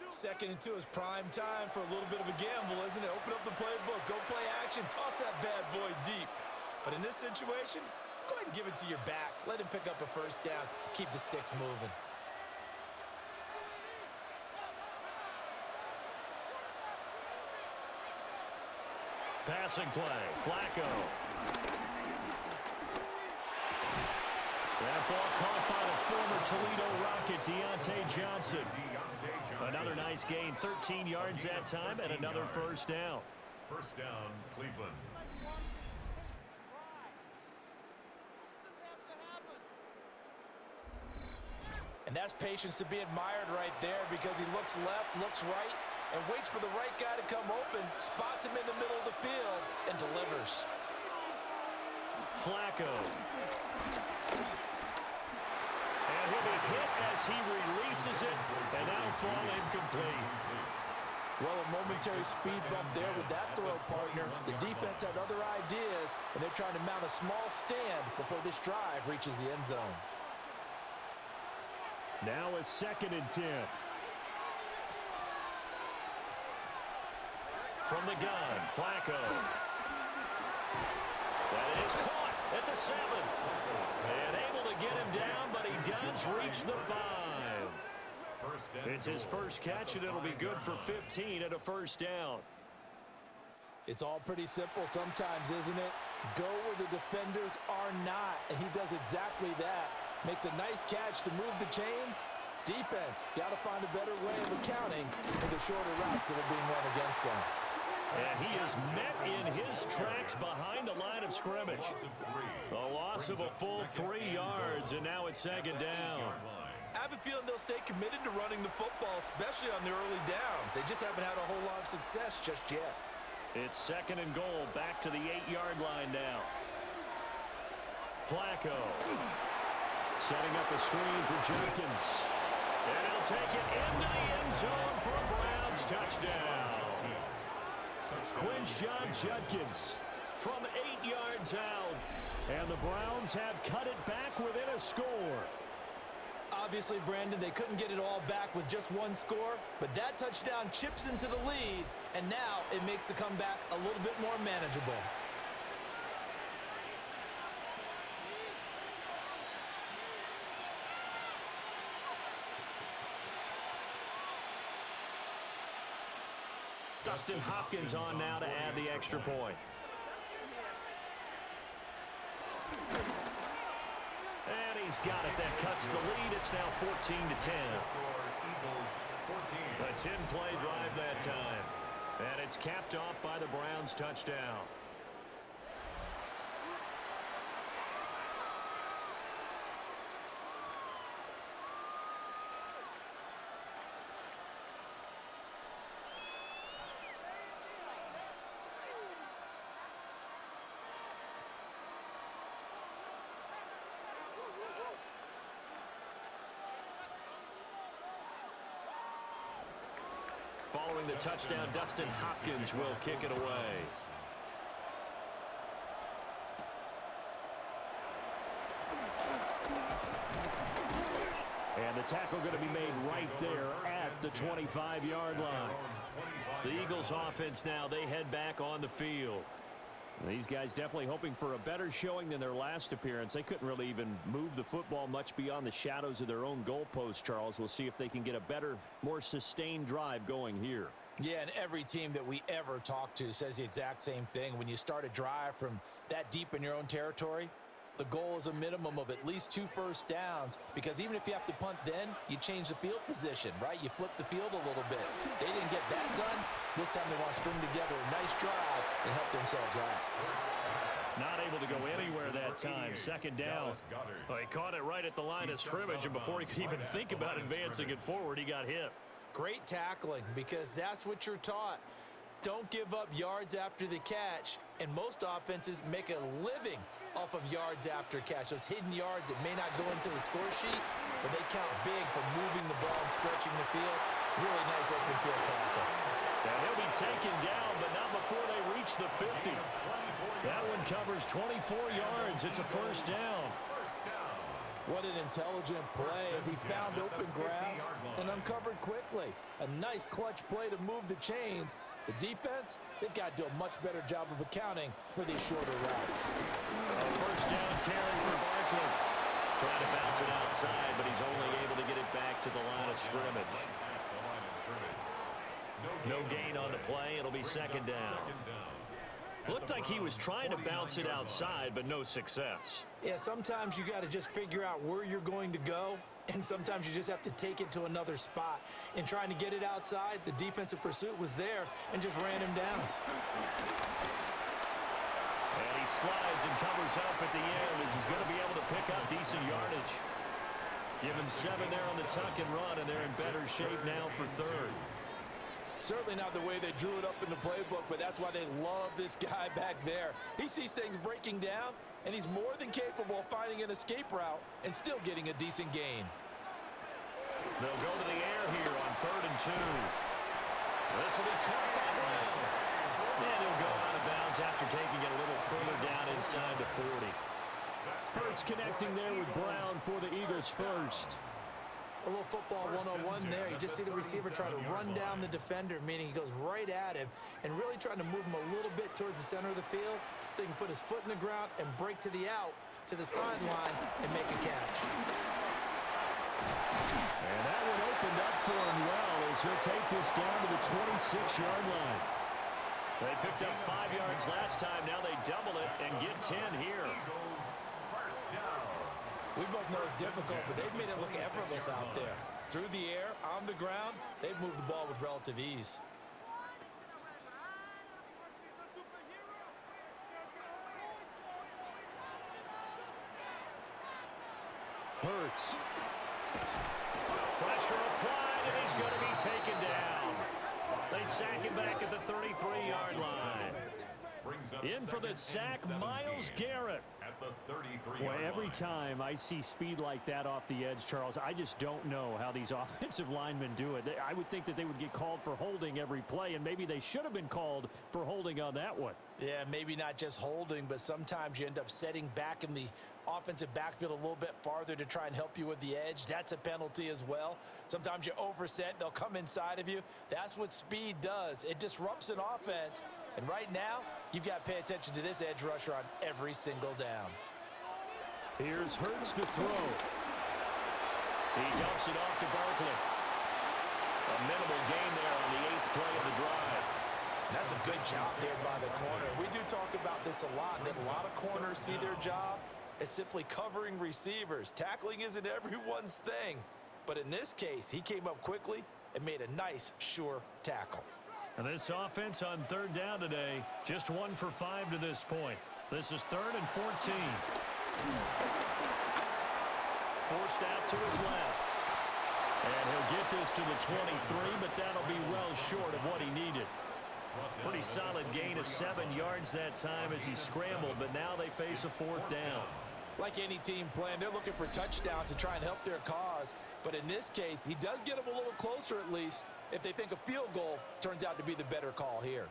Speaker 3: 2nd and 2 is prime time for a little bit of a gamble, isn't it? Open up the playbook, go play action, toss that bad boy deep. But in this situation, go ahead and give it to your back. Let him pick up a first down. Keep the sticks moving.
Speaker 2: Passing play, Flacco.
Speaker 1: That ball caught by the former Toledo Rocket, Deontay Johnson.
Speaker 2: Another nice gain, 13 yards that time, and another first down.
Speaker 6: First down, Cleveland.
Speaker 4: And that's patience to be admired right there because he looks left, looks right, and waits for the right guy to come open, spots him in the middle of the field, and delivers.
Speaker 2: Flacco. And hit as he releases it, and that'll fall incomplete.
Speaker 4: Well, a momentary speed bump there with that throw, partner. The defense had other ideas, and they're trying to mount a small stand before this drive reaches the end zone.
Speaker 1: Now a 2nd and 10.
Speaker 2: From the gun, Flacco. That is caught at the 7. And able to get him down, but he does reach the 5. It's his first catch, and it'll be good for 15 at a first down.
Speaker 4: It's all pretty simple sometimes, isn't it? Go where the defenders are not, and he does exactly that. Makes a nice catch to move the chains. Defense got to find a better way of accounting for the shorter routes that are being run against them.
Speaker 2: And he is met in his tracks behind the line of scrimmage. A loss of a full 3 yards, and now it's 2nd down.
Speaker 3: I have a feeling they'll stay committed to running the football, especially on the early downs. They just haven't had a whole lot of success just yet.
Speaker 2: It's 2nd and goal, back to the 8-yard line now. Flacco.
Speaker 1: Setting up a screen for Jenkins.
Speaker 2: And he'll take it into the end zone for a Browns touchdown.
Speaker 1: Quinshon Judkins
Speaker 2: From 8 yards out.
Speaker 1: and the Browns have cut it back within a score.
Speaker 3: Obviously, Brandon, they couldn't get it all back with just one score, but that touchdown chips into the lead, and now it makes the comeback a little bit more manageable.
Speaker 2: Dustin Hopkins on now to add the extra point. And he's got it. That cuts the lead. It's now 14-10. A 10-play drive that time. And it's capped off by the Browns' touchdown. Following the touchdown, Dustin Hopkins will kick it away.
Speaker 1: And the tackle going to be made right there at the 25-yard line.
Speaker 2: The Eagles offense now, they head back on the field.
Speaker 1: These guys definitely hoping for a better showing than their last appearance. They couldn't really even move the football much beyond the shadows of their own goalpost, Charles. We'll see if they can get a better, more sustained drive going here.
Speaker 4: Yeah, and every team that we ever talk to says the exact same thing. When you start a drive from that deep in your own territory, the goal is a minimum of at least 2 first downs, because even if you have to punt then, you change the field position, right? You flip the field a little bit. They didn't get that done. This time they want to string together a nice drive and help themselves out.
Speaker 2: Not able to go anywhere that time. 2nd down. Well, he caught it right at the line of scrimmage, and before he could even think about advancing it forward, he got hit.
Speaker 3: Great tackling, because that's what you're taught. Don't give up yards after the catch, and most offenses make a living off of yards after catch. Those hidden yards that may not go into the score sheet, but they count big for moving the ball and stretching the field. Really nice open field tackle.
Speaker 2: And he'll be taken down, but not before they reach the 50. That one covers 24 yards. It's a first down.
Speaker 4: What an intelligent play as he found open grass and uncovered quickly. A nice clutch play to move the chains. The defense, they've got to do a much better job of accounting for these shorter routes.
Speaker 2: First down carry for Barkley. Trying to bounce it outside, but he's only able to get it back to the line of scrimmage. No gain on the play. It'll be 2nd down. Looked like he was trying to bounce it outside, but no success.
Speaker 3: Yeah, sometimes you got to just figure out where you're going to go, and sometimes you just have to take it to another spot. In trying to get it outside, the defensive pursuit was there and just ran him down.
Speaker 2: And he slides and covers up at the end as he's going to be able to pick up decent yardage. Give him 7 there on the tuck and run, and they're in better shape now for 3rd.
Speaker 4: Certainly not the way they drew it up in the playbook, but that's why they love this guy back there. He sees things breaking down, and he's more than capable of finding an escape route and still getting a decent gain.
Speaker 2: They'll go to the air here on 3rd and 2. This will be caught by Brown. And he'll go out of bounds after taking it a little further down inside the 40.
Speaker 1: Hurts connecting there with Brown for the Eagles first.
Speaker 3: A little football 101 there. You just see the receiver try to run down the defender, meaning he goes right at him and really trying to move him a little bit towards the center of the field so he can put his foot in the ground and break to the out, to the sideline, and make a catch.
Speaker 1: And that one opened up for him well as he'll take this down to the 26-yard line.
Speaker 2: They picked up 5 yards last time. Now they double it and get 10 here.
Speaker 3: We both know it's difficult, but they've made it look effortless out there. Through the air, on the ground, they've moved the ball with relative ease.
Speaker 1: Hurts.
Speaker 2: Pressure applied, and he's going to be taken down. They sack him back at the 33-yard line. In for the sack, Myles Garrett.
Speaker 6: At the 33-yard
Speaker 1: Well, every
Speaker 6: line.
Speaker 1: time I see speed like that off the edge, Charles, I just don't know how these offensive linemen do it. I would think that they would get called for holding every play, and maybe they should have been called for holding on that one.
Speaker 4: Yeah, maybe not just holding, but sometimes you end up setting back in the offensive backfield a little bit farther to try and help you with the edge. That's a penalty as well. Sometimes you overset, they'll come inside of you. That's what speed does. It disrupts an offense. And right now, you've got to pay attention to this edge rusher on every single down.
Speaker 1: Here's Hurts to throw.
Speaker 2: He dumps it off to Barkley. A minimal gain there on the 8th play of the drive.
Speaker 3: That's a good job there by the corner. We do talk about this a lot, that a lot of corners see their job as simply covering receivers. Tackling isn't everyone's thing. But in this case, he came up quickly and made a nice, sure tackle.
Speaker 2: And this offense on 3rd down today, just 1 for 5 to this point. This is 3rd and 14. Forced out to his left. And he'll get this to the 23, but that'll be well short of what he needed. Pretty solid gain of 7 yards that time as he scrambled, but now they face a 4th down.
Speaker 4: Like any team playing, they're looking for touchdowns to try and help their cause. But in this case, he does get them a little closer at least if they think a field goal turns out to be the better call here.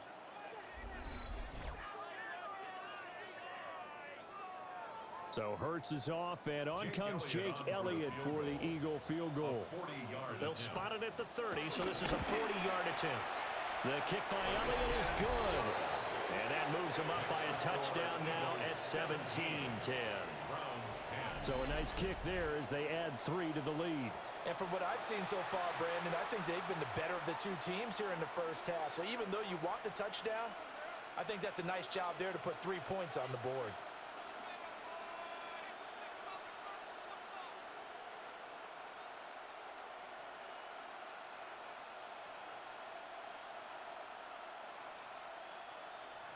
Speaker 1: So Hurts is off, and on comes Jake Elliott for the Eagle field goal.
Speaker 2: They'll spot it at the 30, so this is a 40-yard attempt. The kick by Elliott is good. And that moves him up by a touchdown now at 17-10.
Speaker 1: So a nice kick there as they add 3 to the lead.
Speaker 4: And from what I've seen so far, Brandon, I think they've been the better of the two teams here in the first half. So even though you want the touchdown, I think that's a nice job there to put 3 points on the board.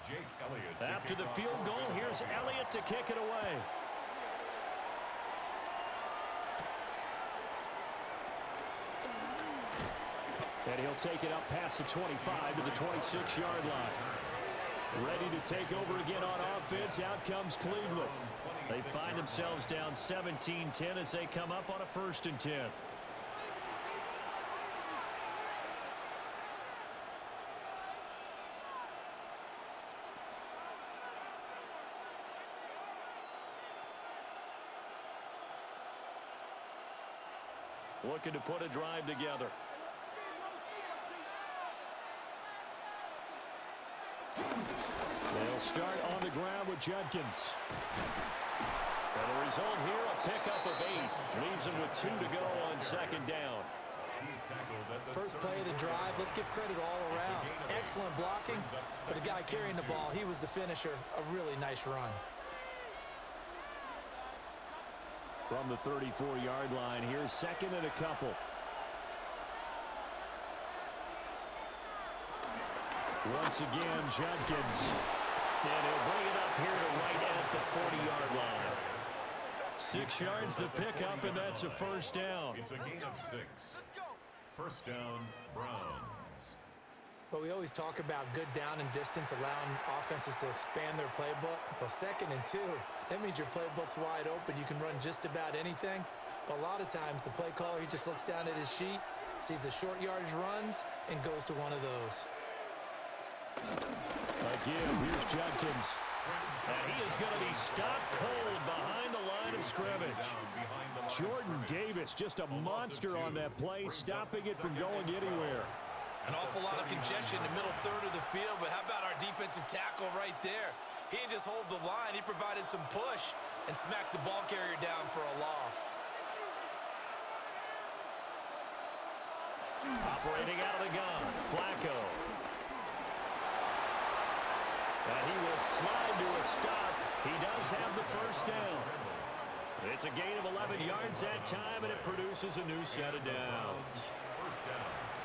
Speaker 6: Jake Elliott.
Speaker 2: After the field goal, here's Elliott to kick it away.
Speaker 1: And he'll take it up past the 25 to the 26-yard line. Ready to take over again on offense. Out comes Cleveland.
Speaker 2: They find themselves down 17-10 as they come up on a 1st and 10. Looking to put a drive together.
Speaker 1: They'll start on the ground with Judkins.
Speaker 2: And the result here, a pickup of 8. Leaves him with 2 to go on 2nd down.
Speaker 3: First play of the drive, let's give credit all around. Excellent blocking, but the guy carrying the ball, he was the finisher. A really nice run.
Speaker 1: From the 34-yard line, here's 2nd and a couple. Once again, Judkins.
Speaker 2: And he'll bring it up here to right at the 40-yard line. 6 yards the pickup, and that's a 1st down.
Speaker 6: It's a gain of 6. 1st down, Browns.
Speaker 3: But we always talk about good down and distance, allowing offenses to expand their playbook. Well, 2nd and 2, that means your playbook's wide open. You can run just about anything. But a lot of times, the play caller, he just looks down at his sheet, sees the short yardage runs, and goes to one of those.
Speaker 1: Again, here's Judkins.
Speaker 2: And he is going to be stopped cold behind the line of scrimmage.
Speaker 1: Jordan Davis, just a monster on that play, stopping it from going anywhere.
Speaker 3: An awful lot of congestion in the middle third of the field, but how about our defensive tackle right there? He didn't just hold the line, he provided some push and smacked the ball carrier down for a loss.
Speaker 2: Operating out of the gun, Flacco. And he will slide to a stop. He does have the first down. It's a gain of 11 yards that time, and it produces a new set of downs.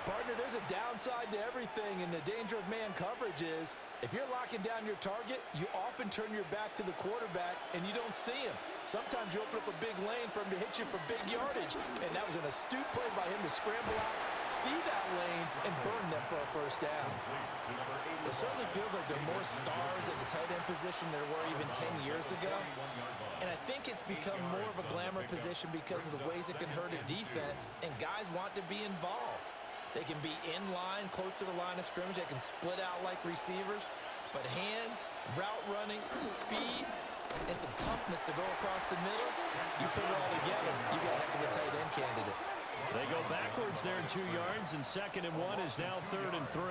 Speaker 4: Partner, there's a downside to everything, and the danger of man coverage is if you're locking down your target, you often turn your back to the quarterback, and you don't see him. Sometimes you open up a big lane for him to hit you for big yardage, and that was an astute play by him to scramble out, see that lane, and burn them for a first down.
Speaker 3: It certainly feels like there are more stars at the tight end position than there were even 10 years ago. And I think it's become more of a glamour position because of the ways it can hurt a defense, and guys want to be involved. They can be in line, close to the line of scrimmage. They can split out like receivers. But hands, route running, speed, and some toughness to go across the middle, you put it all together, you got a heck of a tight end candidate.
Speaker 2: They go backwards there 2 yards, and 2nd and 1 is now 3rd and 3.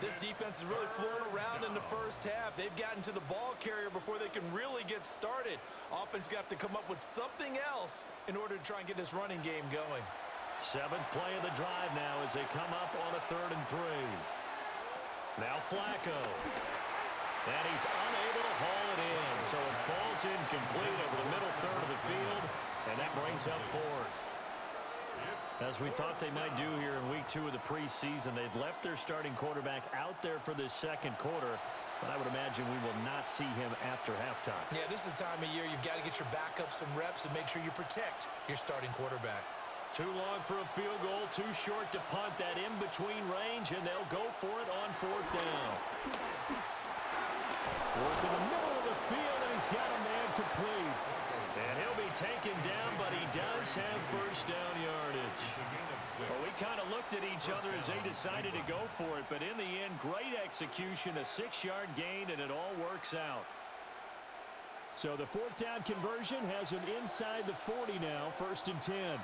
Speaker 3: This defense is really floating around in the first half. They've gotten to the ball carrier before they can really get started. Offense got to come up with something else in order to try and get this running game going.
Speaker 2: 7th play of the drive now as they come up on a 3rd and 3. Now Flacco. And he's unable to haul it in, so it falls incomplete over the middle third of the field, and that brings up 4th. As we thought they might do here in week 2 of the preseason, they've left their starting quarterback out there for this 2nd quarter, but I would imagine we will not see him after halftime.
Speaker 3: Yeah, this is the time of year you've got to get your backup some reps and make sure you protect your starting quarterback.
Speaker 2: Too long for a field goal, too short to punt. That in-between range, and they'll go for it on 4th down.
Speaker 1: Work in the middle of the field, and he's got a man complete.
Speaker 2: And he'll be taken down, but he does have first down yardage. Well, we kind of looked at each other as they decided to go for it, but in the end, great execution, a 6-yard gain, and it all works out.
Speaker 1: So the 4th down conversion has him inside the 40 now, 1st and 10.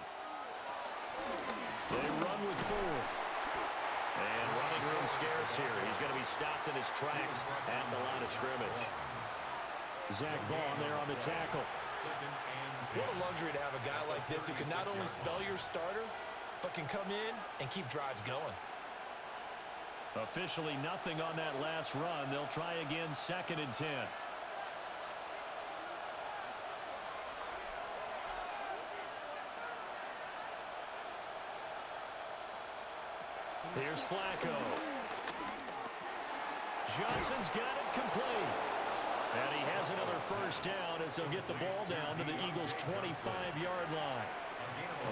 Speaker 2: They run with 4. And running room scarce here. He's going to be stopped in his tracks at the line of scrimmage.
Speaker 1: Zach Bond there on the tackle.
Speaker 3: What a luxury to have a guy like this who can not only spell your starter, but can come in and keep drives going.
Speaker 2: Officially nothing on that last run. They'll try again, 2nd and 10. Here's Flacco. Johnson's got it complete. And he has another first down as they'll get the ball down to the Eagles' 25-yard line.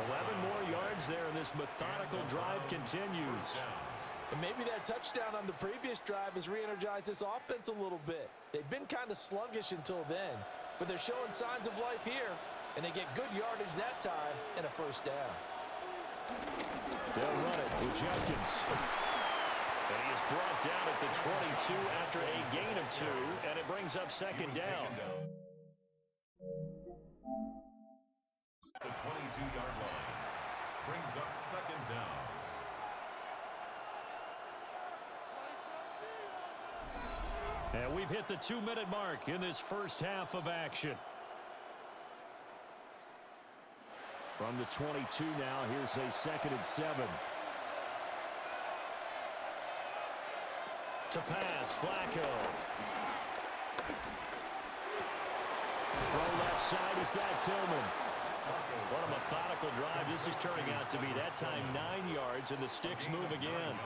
Speaker 2: 11 more yards there, and this methodical drive continues.
Speaker 4: And maybe that touchdown on the previous drive has re-energized this offense a little bit. They've been kind of sluggish until then, but they're showing signs of life here, and they get good yardage that time and a first down.
Speaker 1: They'll run it with Judkins.
Speaker 2: And he is brought down at the 22 after a gain of 2, and it brings up 2nd down.
Speaker 6: The 22-yard line brings up 2nd down.
Speaker 2: And we've hit the 2-minute mark in this first half of action.
Speaker 1: From the 22 now, here's a 2nd and 7.
Speaker 2: To pass, Flacco.
Speaker 1: Throw left side, he's got Tillman.
Speaker 2: What a methodical drive. This is turning out to be that time 9 yards, and the sticks move again.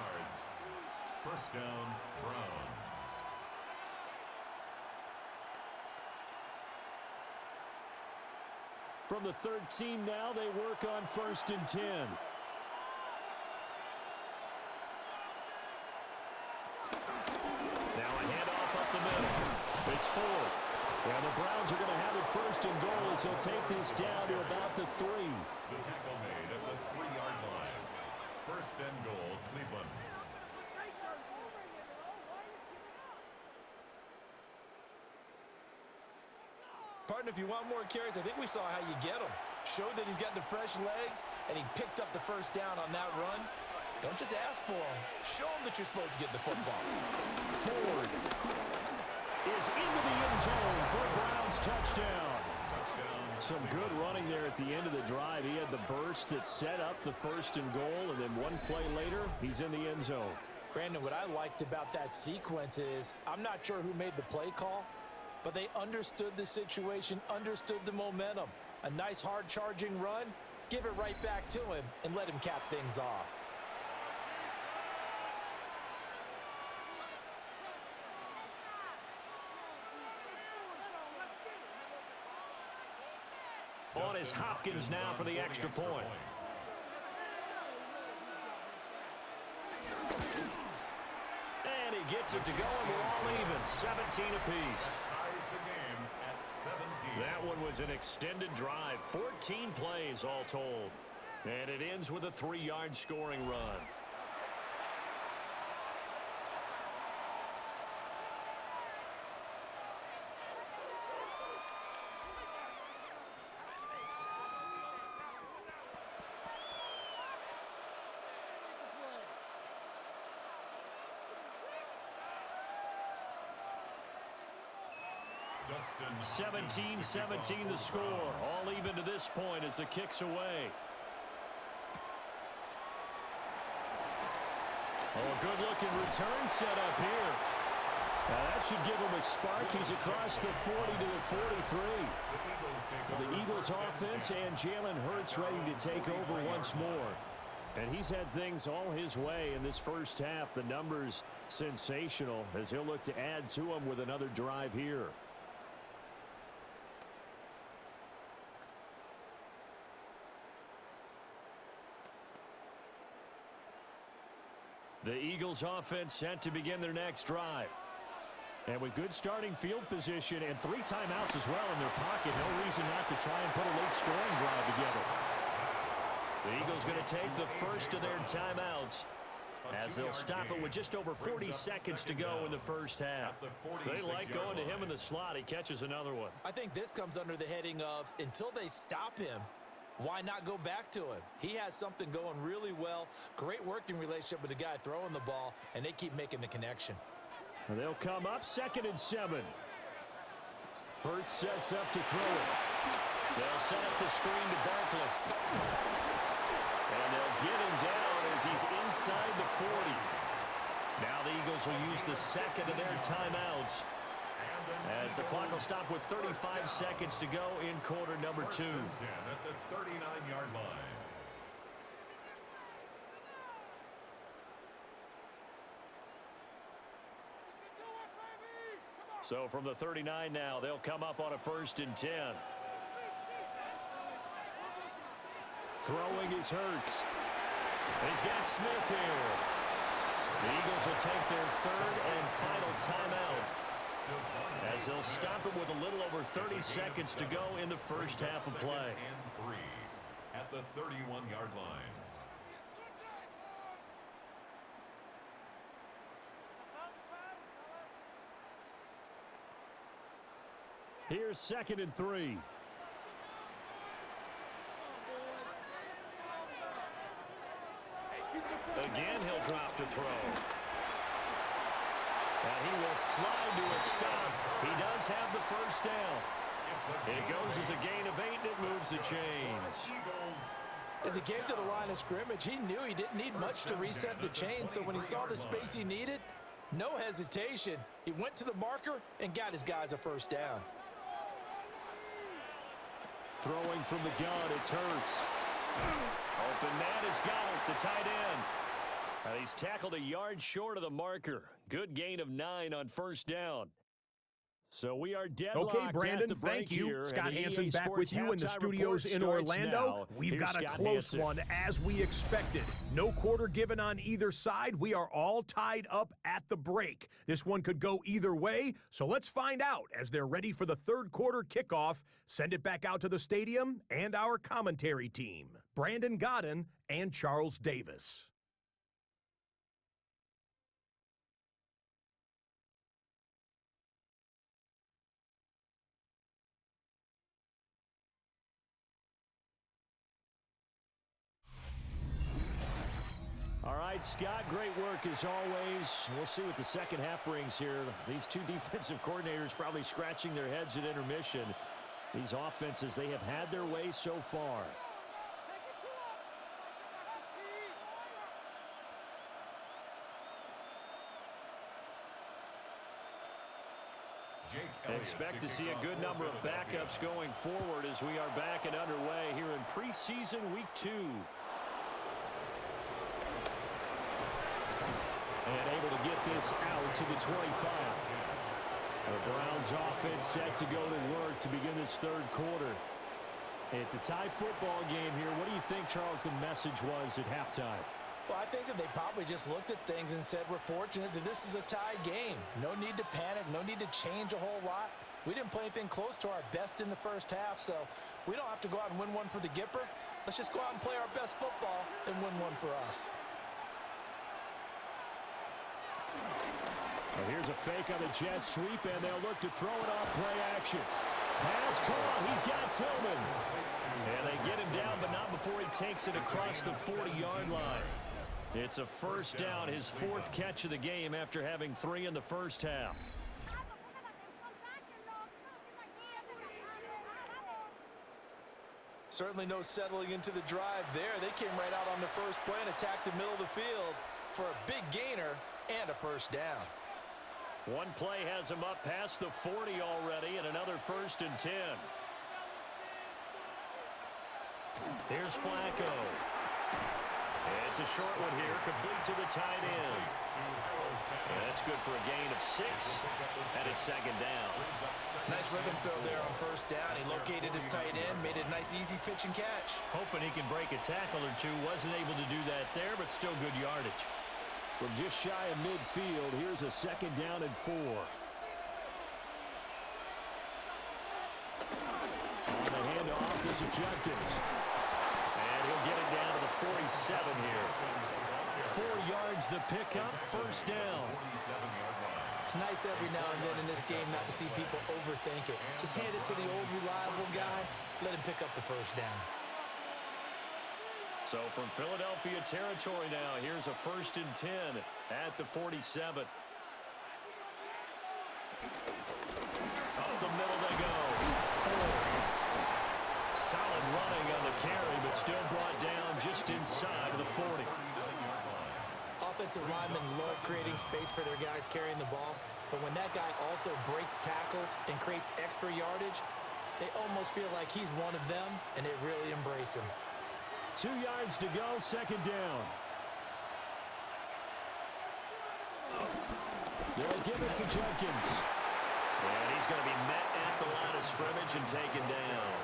Speaker 6: First down, Browns.
Speaker 1: From the 13 now, they work on 1st and 10. It's 4. And the Browns are going to have it first and goal as they'll take this down to about the 3.
Speaker 6: The tackle made at the 3-yard line. First and goal, Cleveland.
Speaker 3: Partner, if you want more carries, I think we saw how you get them. Showed that he's got the fresh legs, and he picked up the first down on that run. Don't just ask for them. Show them that you're supposed to get the football.
Speaker 1: Ford is into the end zone for a Browns touchdown. Some good running there at the end of the drive. He had the burst that set up the first and goal, and then one play later, he's in the end zone.
Speaker 4: Brandon, what I liked about that sequence is I'm not sure who made the play call, but they understood the situation, understood the momentum. A nice hard-charging run, give it right back to him, and let him cap things off.
Speaker 2: On is Hopkins now for the extra point. And he gets it to go, and we're all even. 17 apiece.
Speaker 6: Ties the game at 17.
Speaker 2: That one was an extended drive. 14 plays all told. And it ends with a 3-yard scoring run.
Speaker 6: Dustin.
Speaker 2: 17-17 the score. All even to this point as the kick's away. Oh, a good-looking return set up here. Now that should give him a spark. He's across the 40 to the 43. The Eagles offense and Jalen Hurts ready to take over once more. And he's had things all his way in this first half. The numbers sensational as he'll look to add to them with another drive here. The Eagles offense set to begin their next drive. And with good starting field position and 3 timeouts as well in their pocket, no reason not to try and put a late scoring drive together. The Eagles going to take the first of their timeouts as they'll stop it with just over 40 seconds to go in the first half. They like going to him in the slot. He catches another one.
Speaker 3: I think this comes under the heading of until they stop him, why not go back to him? He has something going really well. Great working relationship with the guy throwing the ball, and they keep making the connection.
Speaker 1: And they'll come up 2nd and 7. Hurts sets up to throw it.
Speaker 2: They'll set up the screen to Barkley. And they'll get him down as he's inside the 40. Now the Eagles will use the second of their timeouts as the clock will stop with 35 seconds to go in quarter number 2.
Speaker 6: 10 at the 39-yard line.
Speaker 2: So from the 39 now, they'll come up on a 1st and 10.
Speaker 1: Throwing is Hurts.
Speaker 2: He's got Smith here. The Eagles will take their 3rd and final timeout as they'll stop it with a little over 30 seconds to go in the first half of play.
Speaker 6: 2nd and 3 at the 31-yard line.
Speaker 1: Here's 2nd and 3.
Speaker 2: Again, he'll drop to throw. And he will slide to a stop. He does have the first down. It goes as a gain of 8, and it moves the chains.
Speaker 4: As he came to the line of scrimmage, he knew he didn't need much to reset the chain, so when he saw the space he needed, no hesitation. He went to the marker and got his guys a first down.
Speaker 1: Throwing from the gun, it's Hurts.
Speaker 2: Open man has got it, the tight end. He's tackled a yard short of the marker. Good gain of 9 on first down.
Speaker 1: So we are deadlocked.
Speaker 7: Okay, Brandon, thank you. Scott Hansen back with you in the studios in Orlando. We've got a close one, as we expected. No quarter given on either side. We are all tied up at the break. This one could go either way, so let's find out as they're ready for the third quarter kickoff. Send it back out to the stadium and our commentary team, Brandon Godden and Charles Davis.
Speaker 1: All right, Scott, great work as always. We'll see what the second half brings here. These two defensive coordinators probably scratching their heads at intermission. These offenses, they have had their way so far. Expect to see a good number of backups going forward as we are back and underway here in preseason week 2. And able to get this out to the 25. The Browns offense set to go to work to begin this third quarter. It's a tie football game here. What do you think, Charles, the message was at halftime?
Speaker 4: Well, I think that they probably just looked at things and said, we're fortunate that this is a tie game. No need to panic, no need to change a whole lot. We didn't play anything close to our best in the first half, so we don't have to go out and win one for the Gipper. Let's just go out and play our best football and win one for us.
Speaker 1: Well, here's a fake on the jet sweep, and they'll look to throw it off play action. Pass caught. He's got Tillman. And they get him down, but not before he takes it across the 40-yard line. It's a first down, his 4th catch of the game after having 3 in the first half.
Speaker 4: Certainly no settling into the drive there. They came right out on the first play and attacked the middle of the field for a big gainer and a first down.
Speaker 1: One play has him up past the 40 already, and another 1st and 10. Here's Flacco. It's a short one here, complete to the tight end. That's good for a gain of 6, and it's 2nd down.
Speaker 3: Nice rhythm throw there on first down. He located his tight end, made it a nice easy pitch and catch.
Speaker 1: Hoping he can break a tackle or two. Wasn't able to do that there, but still good yardage. From just shy of midfield, here's a 2nd down and 4. On the handoff, this is Judkins. And he'll get it down to the 47 here. 4 yards the pickup, first down.
Speaker 3: It's nice every now and then in this game not to see people overthink it. Just hand it to the old reliable guy, let him pick up the first down.
Speaker 1: So from Philadelphia territory now, here's a 1st and 10 at the 47. Up the middle they go. 4. Solid running on the carry, but still brought down just inside of the 40.
Speaker 3: Offensive linemen love creating space for their guys carrying the ball, but when that guy also breaks tackles and creates extra yardage, they almost feel like he's one of them, and they really embrace him.
Speaker 1: 2 yards to go, 2nd down. They'll give it to Jenkins. And he's going to be met at the line of scrimmage and taken down.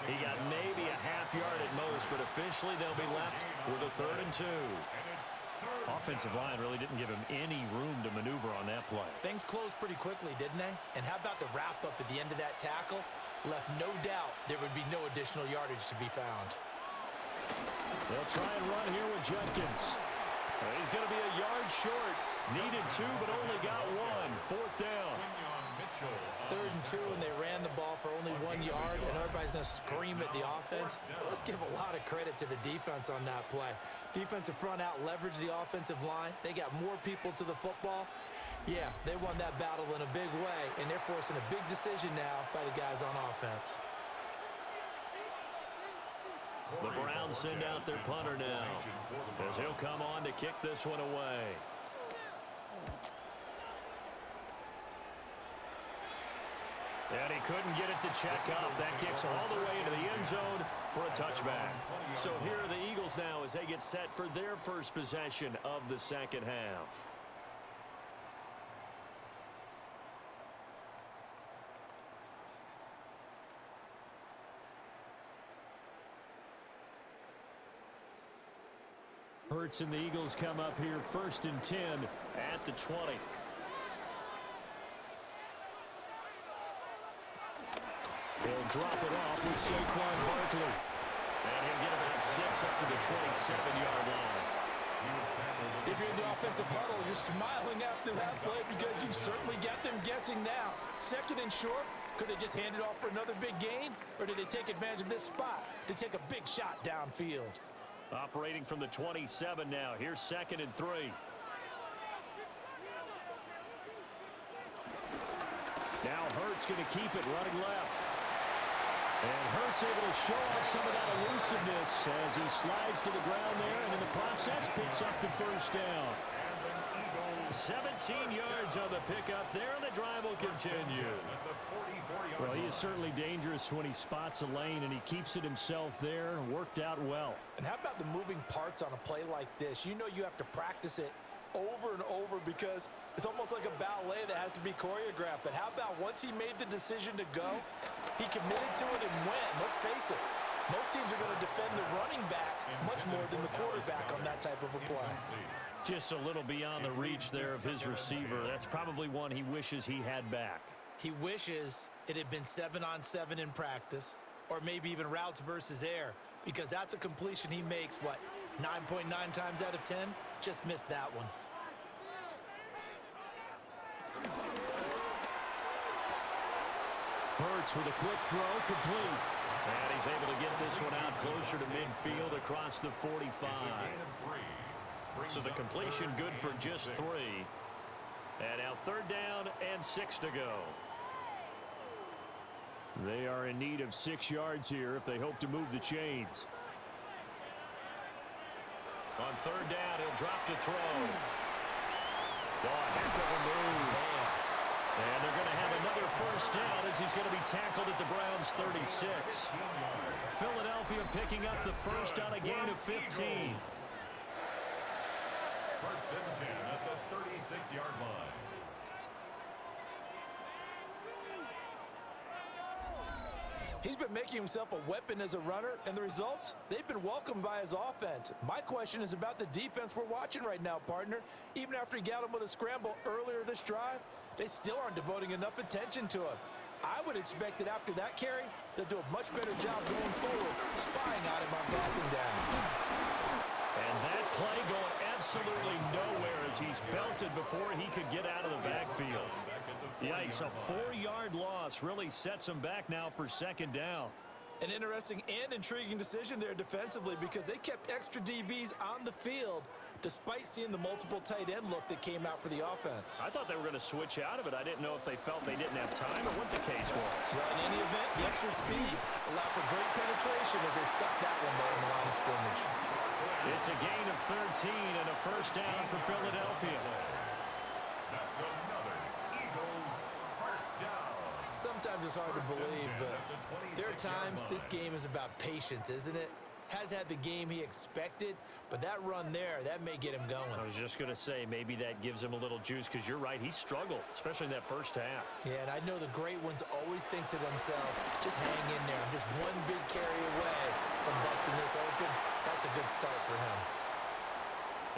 Speaker 1: He got maybe a half yard at most, but officially they'll be left with a 3rd and 2. Offensive line really didn't give him any room to maneuver on that play.
Speaker 3: Things closed pretty quickly, didn't they? And how about the wrap-up at the end of that tackle? Left no doubt there would be no additional yardage to be found.
Speaker 1: They'll try and run here with Judkins. He's going to be a yard short. Needed 2, but only got 1. 4th down.
Speaker 3: 3rd and 2, and they ran the ball for only 1 yard, and everybody's going to scream at the offense. But let's give a lot of credit to the defense on that play. Defensive front out leveraged the offensive line. They got more people to the football. Yeah, they won that battle in a big way, and they're forcing a big decision now by the guys on offense.
Speaker 1: The Browns send out their punter now, as he'll come on to kick this one away. And he couldn't get it to check up. That kicks all the way into the end zone for a touchback. So here are the Eagles now as they get set for their first possession of the second half. Hurts and the Eagles come up here 1st and 10
Speaker 2: at the 20.
Speaker 1: He'll drop it off with Saquon Barkley.
Speaker 2: And he'll get about 6 up to the 27-yard line.
Speaker 4: If you're in the offensive huddle, you're smiling after that play because you've certainly got them guessing now. 2nd and short, could they just hand it off for another big gain? Or did they take advantage of this spot to take a big shot downfield?
Speaker 2: Operating from the 27 now. Here's 2nd and 3.
Speaker 1: Now Hurts going to keep it running left. And Hurts able to show off some of that elusiveness as he slides to the ground there, and in the process picks up the 1st down.
Speaker 2: 17 yards on the pickup there, and the drive will continue.
Speaker 1: Well, he is certainly dangerous when he spots a lane, and he keeps it himself there. Worked out well.
Speaker 4: And how about the moving parts on a play like this? You know you have to practice it over and over because it's almost like a ballet that has to be choreographed. But how about once he made the decision to go, he committed to it and went. Let's face it, most teams are going to defend the running back much more than the quarterback on that type of a play.
Speaker 2: Just a little beyond the reach there of his receiver. That's probably one he wishes he had back.
Speaker 3: He wishes it had been 7-on-7 in practice, or maybe even routes versus air, because that's a completion he makes, what, 9.9 times out of 10? Just missed that one.
Speaker 1: Hurts with a quick throw, complete.
Speaker 2: And he's able to get this one out closer to midfield across the 45. So the completion good for just 3. And now 3rd down and 6 to go.
Speaker 1: They are in need of 6 yards here if they hope to move the chains.
Speaker 2: On 3rd down, he'll drop to throw. Oh, a heck of a move. And they're going to have another 1st down as he's going to be tackled at the Browns' 36. Philadelphia picking up the 1st on a gain of 15.
Speaker 6: 1st and 10 at the 36-yard line.
Speaker 4: He's been making himself a weapon as a runner, and the results, they've been welcomed by his offense. My question is about the defense we're watching right now, partner. Even after he got him with a scramble earlier this drive, they still aren't devoting enough attention to him. I would expect that after that carry, they'll do a much better job going forward, spying on him on passing downs.
Speaker 2: And that play going absolutely nowhere as he's belted before he could get out of the backfield. Yikes, a 4-yard loss really sets him back now for 2nd down.
Speaker 3: An interesting and intriguing decision there defensively because they kept extra DBs on the field despite seeing the multiple tight end look that came out for the offense.
Speaker 2: I thought they were going to switch out of it. I didn't know if they felt they didn't have time or what the case was.
Speaker 3: Well, in any event, the extra speed allowed for great penetration as they stuck that one by the line of scrimmage.
Speaker 2: It's a gain of 13 and a 1st down for Philadelphia.
Speaker 6: That's another Eagles 1st down.
Speaker 3: Sometimes it's hard to believe, but there are times this game is about patience, isn't it? Has had the game he expected, but that run there, that may get him going.
Speaker 2: I was just going to say, maybe that gives him a little juice because you're right, he struggled, especially in that 1st half.
Speaker 3: Yeah, and I know the great ones always think to themselves, just hang in there. I'm just one big carry away from busting this open. That's a good start for him.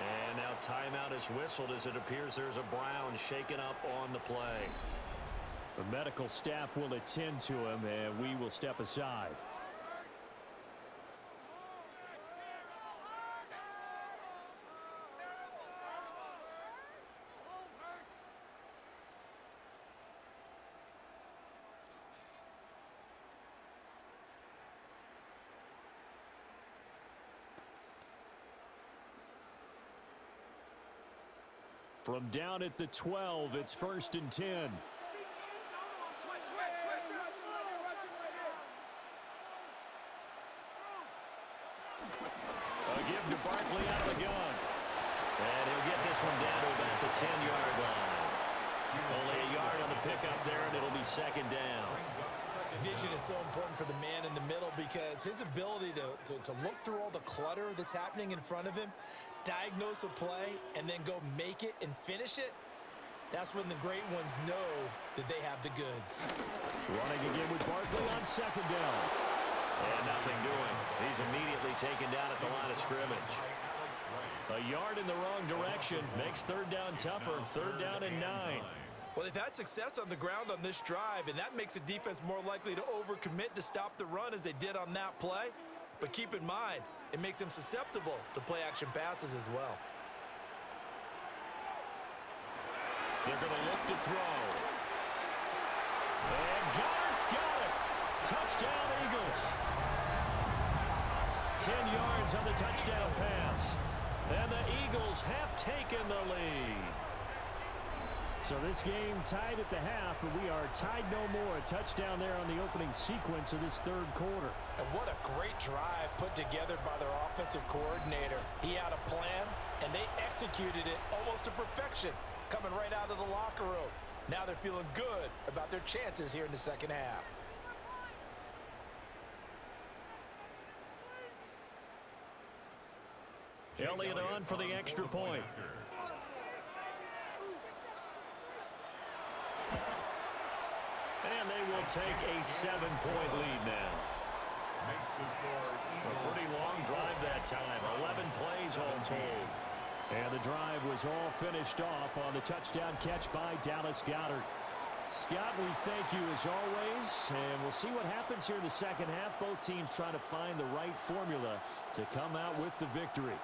Speaker 2: And now timeout is whistled as it appears there's a Brown shaken up on the play.
Speaker 1: The medical staff will attend to him, and we will step aside. From down at the 12, it's 1st and 10.
Speaker 2: A give to Barkley out of the gun. And he'll get this one down to about the 10-yard line. Only a yard on the pickup there, and it'll be 2nd down.
Speaker 3: Vision is so important for the man in the middle because his ability to look through all the clutter that's happening in front of him, diagnose a play, and then go make it and finish it, that's when the great ones know that they have the goods.
Speaker 1: Running again with Barkley on 2nd down.
Speaker 2: And nothing doing. He's immediately taken down at the line of scrimmage. A yard in the wrong direction makes third down tougher. Third down and 9.
Speaker 3: Well, they've had success on the ground on this drive, and that makes a defense more likely to overcommit to stop the run as they did on that play. But keep in mind, it makes them susceptible to play-action passes as well.
Speaker 2: They're going to look to throw. And Goddard's got it. Touchdown, Eagles. 10 yards on the touchdown pass. And the Eagles have taken the lead.
Speaker 1: So this game tied at the half, but we are tied no more. A touchdown there on the opening sequence of this third quarter.
Speaker 4: And what a great drive put together by their offensive coordinator. He had a plan, and they executed it almost to perfection, coming right out of the locker room. Now they're feeling good about their chances here in the second half.
Speaker 2: Elliott on for the extra point. And they will take a 7-point lead now.
Speaker 6: Makes the score.
Speaker 2: A pretty long drive that time. 11 plays all told.
Speaker 1: And the drive was all finished off on the touchdown catch by Dallas Goedert. Scott, we thank you as always, and we'll see what happens here in the second half. Both teams trying to find the right formula to come out with the victory.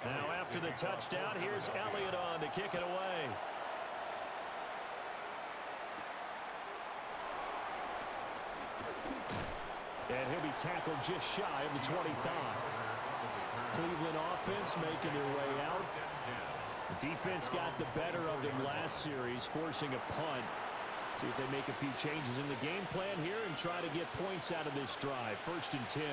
Speaker 2: Now after the touchdown, here's Elliott on to kick it away.
Speaker 1: And he'll be tackled just shy of the 25. Cleveland offense making their way out. The defense got the better of them last series, forcing a punt. See if they make a few changes in the game plan here and try to get points out of this drive. 1st and 10.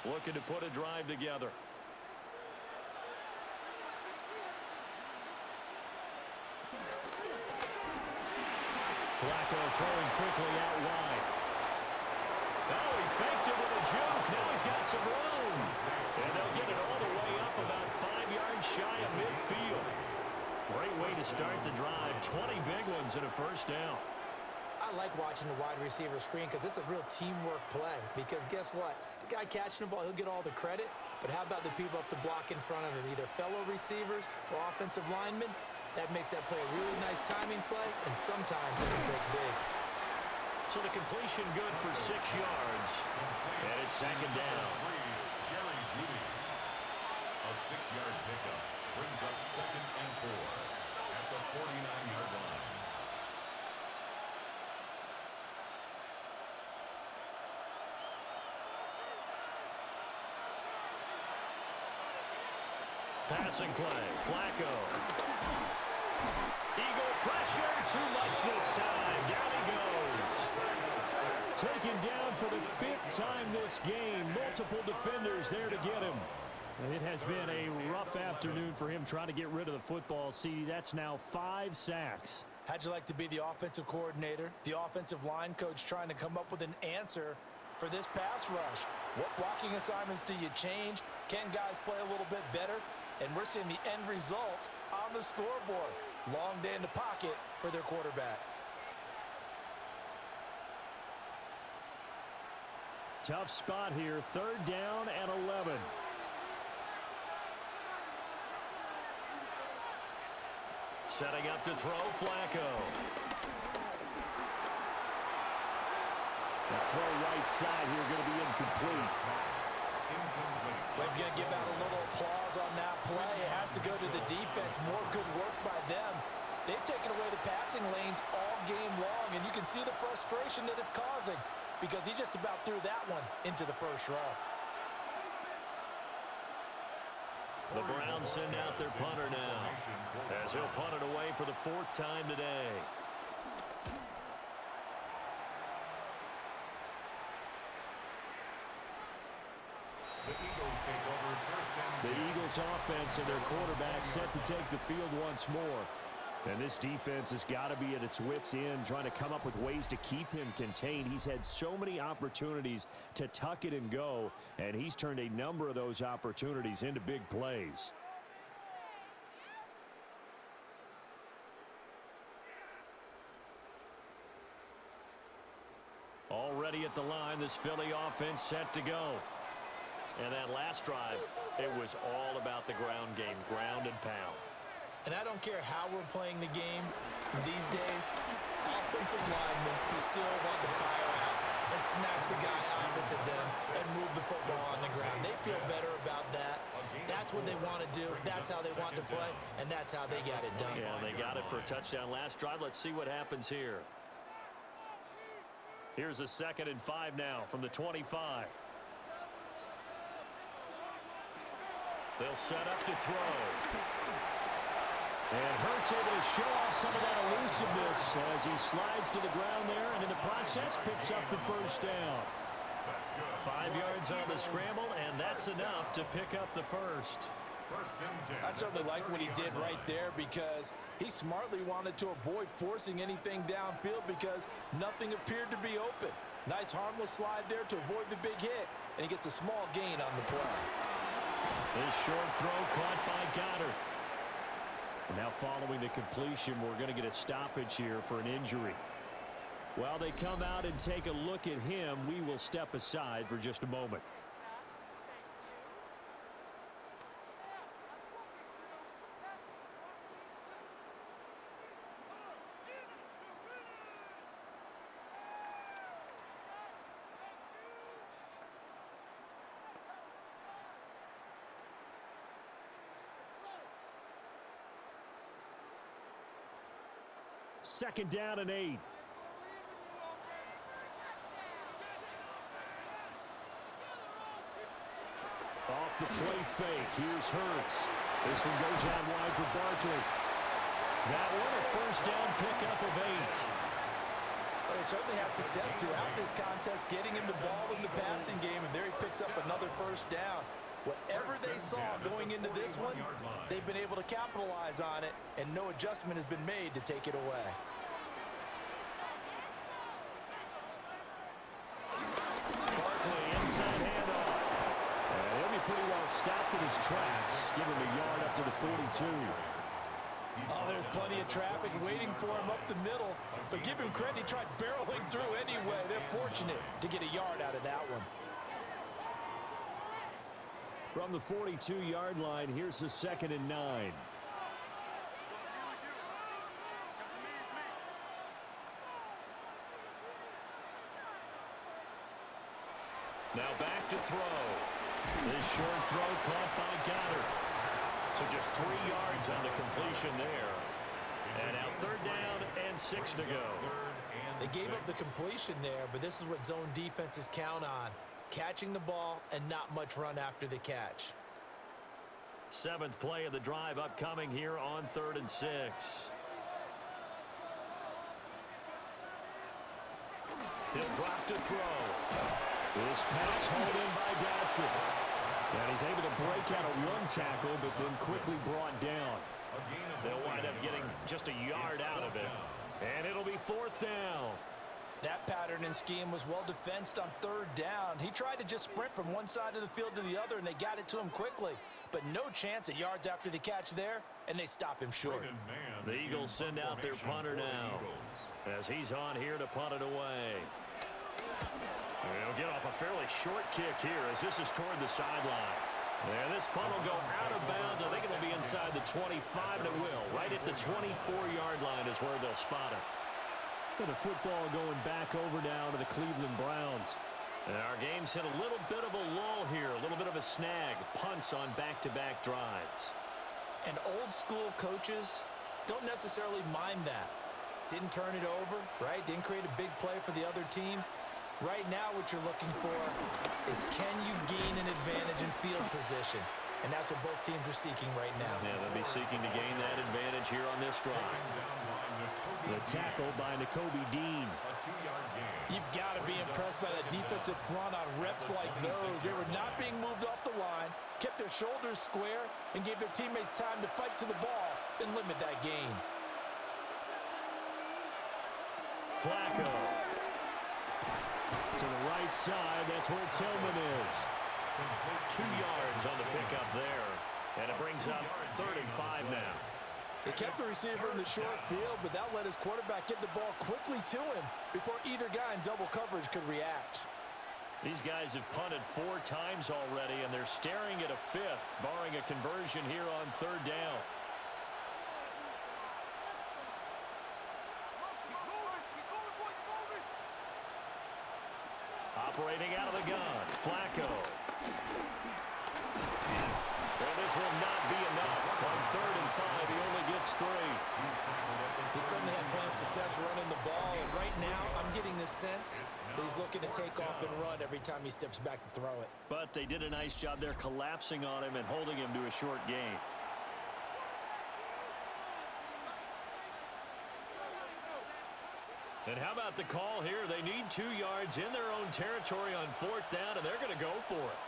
Speaker 2: Looking to put a drive together.
Speaker 1: Flacco throwing quickly out wide.
Speaker 2: Oh, he faked it with a juke. Now he's got some room. And they'll get it all the way up about 5 yards shy of midfield. Great way to start the drive. 20 big ones and a first down.
Speaker 4: I like watching the wide receiver screen because it's a real teamwork play. Because guess what? The guy catching the ball, he'll get all the credit. But how about the people up to block in front of him? Either fellow receivers or offensive linemen. That makes that play a really nice timing play, and sometimes it can break big.
Speaker 2: So the completion good for 6 yards. And it's second down.
Speaker 6: Jerry Jeudy. A 6-yard pickup brings up 2nd and 4 at the 49-yard line.
Speaker 2: Passing play. Flacco. Eagle pressure. Too much this time. Down he goes.
Speaker 1: Taken down for the 5th time this game. Multiple defenders there to get him. And it has been a rough afternoon for him trying to get rid of the football. See, that's now 5 sacks.
Speaker 4: How'd you like to be the offensive coordinator, the offensive line coach trying to come up with an answer for this pass rush? What blocking assignments do you change? Can guys play a little bit better? And we're seeing the end result on the scoreboard. Long day in the pocket for their quarterback.
Speaker 1: Tough spot here. 3rd down and 11.
Speaker 2: Setting up to throw, Flacco.
Speaker 1: That throw right side here going to be incomplete.
Speaker 4: We're going to give out a little applause on that play. It has to go to the defense. More good work by them. They've taken away the passing lanes all game long, and you can see the frustration that it's causing because he just about threw that one into the first row.
Speaker 2: The Browns send out their punter now as he'll punt it away for the 4th time today.
Speaker 6: The Eagles take over 1st and 10.
Speaker 1: The Eagles offense and their quarterback set to take the field once more. And this defense has got to be at its wits' end, trying to come up with ways to keep him contained. He's had so many opportunities to tuck it and go, and he's turned a number of those opportunities into big plays. Already at the line, this Philly offense set to go.
Speaker 2: And that last drive, it was all about the ground game, ground and pound.
Speaker 3: And I don't care how we're playing the game these days, offensive linemen still want to fire out and smack the guy opposite them and move the football on the ground. They feel better about that. That's what they want to do. That's how they want to play, and that's how they got it done.
Speaker 2: Yeah, they got it for a touchdown last drive. Let's see what happens here. Here's a 2nd and 5 now from the 25. They'll set up to throw.
Speaker 1: And Hurts able to show off some of that elusiveness as he slides to the ground there, and in the process picks up the first down.
Speaker 2: 5 yards on the scramble, and that's enough to pick up the first.
Speaker 4: I certainly like what he did right there because he smartly wanted to avoid forcing anything downfield because nothing appeared to be open. Nice harmless slide there to avoid the big hit, and he gets a small gain on the play.
Speaker 1: This short throw caught by Goddard. Now following the completion, we're going to get a stoppage here for an injury. While they come out and take a look at him, we will step aside for just a moment. Second down and 8. Off the play fake. Here's Hurts. This one goes out wide for Barkley.
Speaker 2: That one a first down pickup of 8.
Speaker 4: Well, they certainly had success throughout this contest, getting him the ball in the passing game, and there he picks up another first down. Whatever they saw going into this one, they've been able to capitalize on it, and no adjustment has been made to take it away.
Speaker 1: Barkley inside handoff. And he'll be pretty well stopped in his tracks. Give him a yard up to the 42.
Speaker 4: Oh, there's plenty of traffic waiting for him up the middle, but give him credit, he tried barreling through anyway. They're fortunate to get a yard out of that one.
Speaker 1: From the 42-yard line, here's the 2nd and 9.
Speaker 2: Now back to throw. This short throw caught by Goddard. So just 3 yards on the completion there. And now 3rd down and 6 to go.
Speaker 3: They gave up the completion there, but this is what zone defenses count on. Catching the ball and not much run after the catch.
Speaker 2: 7th play of the drive upcoming here on 3rd and 6. He'll drop to throw.
Speaker 1: This pass hauled in by Dodson. And he's able to break out of one tackle, but then quickly brought down.
Speaker 2: They'll wind up getting just a yard out of it. And it'll be 4th down.
Speaker 4: That pattern and scheme was well defensed on 3rd down. He tried to just sprint from one side of the field to the other, and they got it to him quickly. But no chance at yards after the catch there, and they stop him short.
Speaker 2: The Eagles send out their punter now as he's on here to punt it away. And he'll get off a fairly short kick here as this is toward the sideline. And this punt will go out of bounds. I think it'll be inside the 25, and it will. Right at the 24-yard line is where they'll spot it.
Speaker 1: The football going back over now to the Cleveland Browns.
Speaker 2: And our game's hit a little bit of a lull here, a little bit of a snag. Punts on back-to-back drives.
Speaker 3: And old-school coaches don't necessarily mind that. Didn't turn it over, right? Didn't create a big play for the other team. Right now what you're looking for is can you gain an advantage in field position? And that's what both teams are seeking right now.
Speaker 2: Yeah, they'll be seeking to gain that advantage here on this drive.
Speaker 1: The tackle by Nakobe Dean.
Speaker 4: You've got to be impressed by that defensive front on reps like those. They were not being moved off the line, kept their shoulders square, and gave their teammates time to fight to the ball and limit that gain.
Speaker 1: Flacco. To the right side, that's where Tillman is.
Speaker 2: 2 yards on the pickup there. And it brings up 3rd and 5 now.
Speaker 4: They kept the receiver in the short field, but that let his quarterback get the ball quickly to him before either guy in double coverage could react.
Speaker 2: These guys have punted 4 times already, and they're staring at a 5th, barring a conversion here on 3rd down. Operating out of the gun, Flacco. And this will not be enough. On 3rd and 5, he only gets 3.
Speaker 3: He certainly had plenty of success running the ball, and right now I'm getting the sense that he's looking to take off and run every time he steps back to throw it.
Speaker 2: But they did a nice job there collapsing on him and holding him to a short gain. And how about the call here? They need 2 yards in their own territory on 4th down, and they're going to go for it.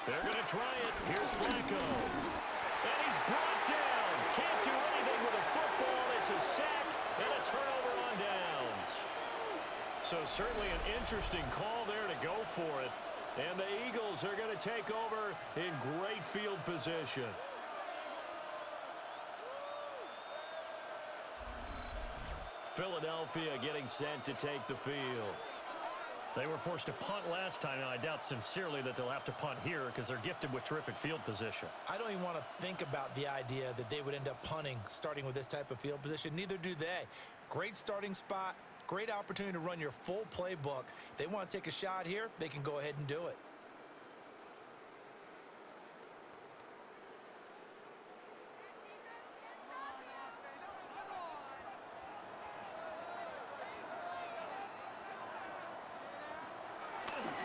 Speaker 2: They're going to try it. Here's Flacco. And he's brought down. Can't do anything with a football. It's a sack and a turnover on downs. So certainly an interesting call there to go for it. And the Eagles are going to take over in great field position. Philadelphia getting set to take the field. They were forced to punt last time, and I doubt sincerely that they'll have to punt here because they're gifted with terrific field position.
Speaker 3: I don't even want to think about the idea that they would end up punting starting with this type of field position. Neither do they. Great starting spot, great opportunity to run your full playbook. If they want to take a shot here, they can go ahead and do it.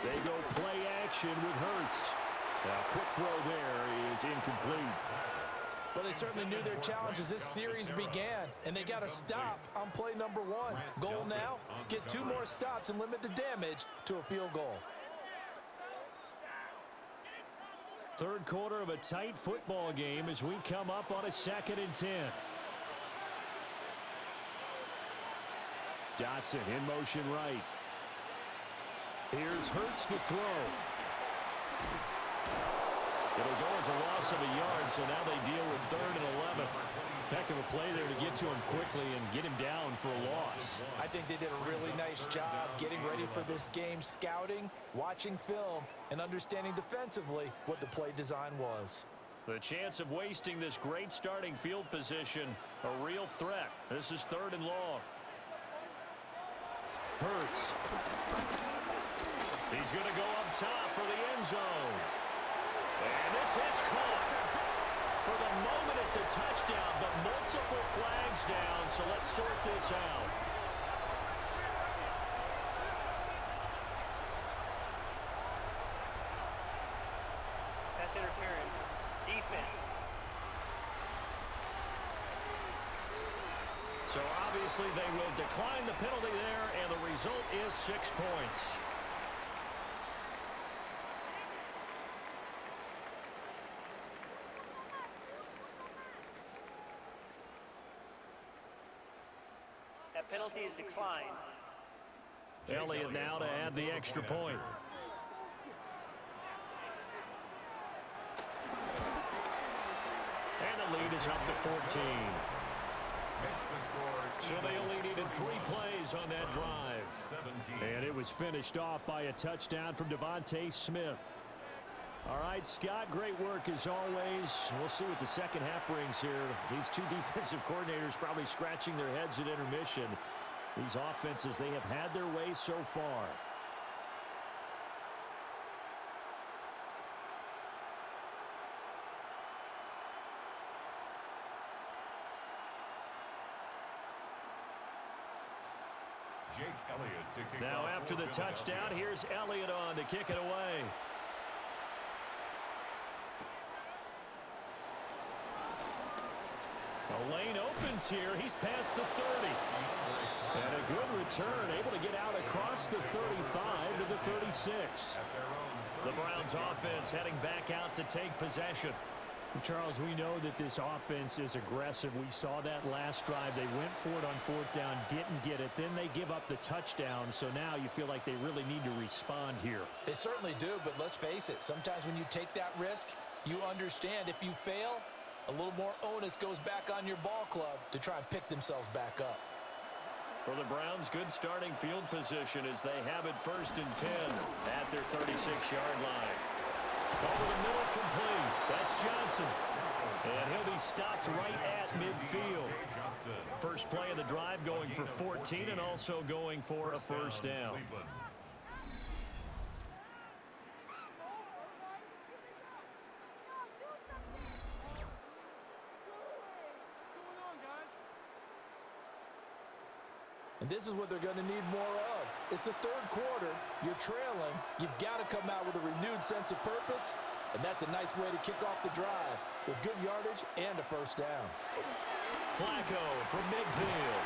Speaker 1: They go play action with Hurts. A quick throw there is incomplete.
Speaker 4: Well, they certainly knew their challenge as this series began, and they got a stop on play number 1. Goal now, get 2 more stops and limit the damage to a field goal.
Speaker 1: 3rd quarter of a tight football game as we come up on a 2nd and 10. Dotson in motion right. Here's Hurts to throw. It'll go as a loss of a yard, so now they deal with 3rd and 11. Heck of a play there to get to him quickly and get him down for a loss.
Speaker 4: I think they did a really nice job getting ready for this game, scouting, watching film, and understanding defensively what the play design was.
Speaker 2: The chance of wasting this great starting field position, a real threat. This is 3rd and long.
Speaker 1: Hurts.
Speaker 2: He's going to go up top for the end zone. And this is caught. For the moment, it's a touchdown, but multiple flags down, so let's sort this out.
Speaker 5: Pass interference. Defense.
Speaker 2: So obviously they will decline the penalty there, and the result is 6 points.
Speaker 5: That penalty is declined.
Speaker 2: Elliott now to add the extra point. And the lead is up to 14. So they only needed 3 plays on that drive.
Speaker 1: And it was finished off by a touchdown from Devontae Smith. All right, Scott, great work as always. We'll see what the second half brings here. These 2 defensive coordinators probably scratching their heads at intermission. These offenses, they have had their way so far.
Speaker 6: Jake Elliott to kick
Speaker 2: Now
Speaker 6: off
Speaker 2: after
Speaker 6: for
Speaker 2: the touchdown,
Speaker 6: Philadelphia.
Speaker 2: here's Elliott on to kick it away. The lane opens here. He's past the 30.
Speaker 1: And a good return, able to get out across the 35 to the 36.
Speaker 2: The Browns offense heading back out to take possession.
Speaker 1: Charles, we know that this offense is aggressive. We saw that last drive. They went for it on fourth down, didn't get it. Then they give up the touchdown. So now you feel like they really need to respond here.
Speaker 4: They certainly do, but let's face it. Sometimes when you take that risk, you understand if you fail, a little more onus goes back on your ball club to try and pick themselves back up.
Speaker 2: For the Browns, good starting field position as they have it 1st and 10 at their 36-yard line. Over the middle, complete. That's Johnson. And he'll be stopped right at midfield. First play of the drive going for 14 and also going for a first down.
Speaker 4: And this is what they're going to need more of. It's the third quarter. You're trailing. You've got to come out with a renewed sense of purpose. And that's a nice way to kick off the drive with good yardage and a first down.
Speaker 2: Flacco from midfield.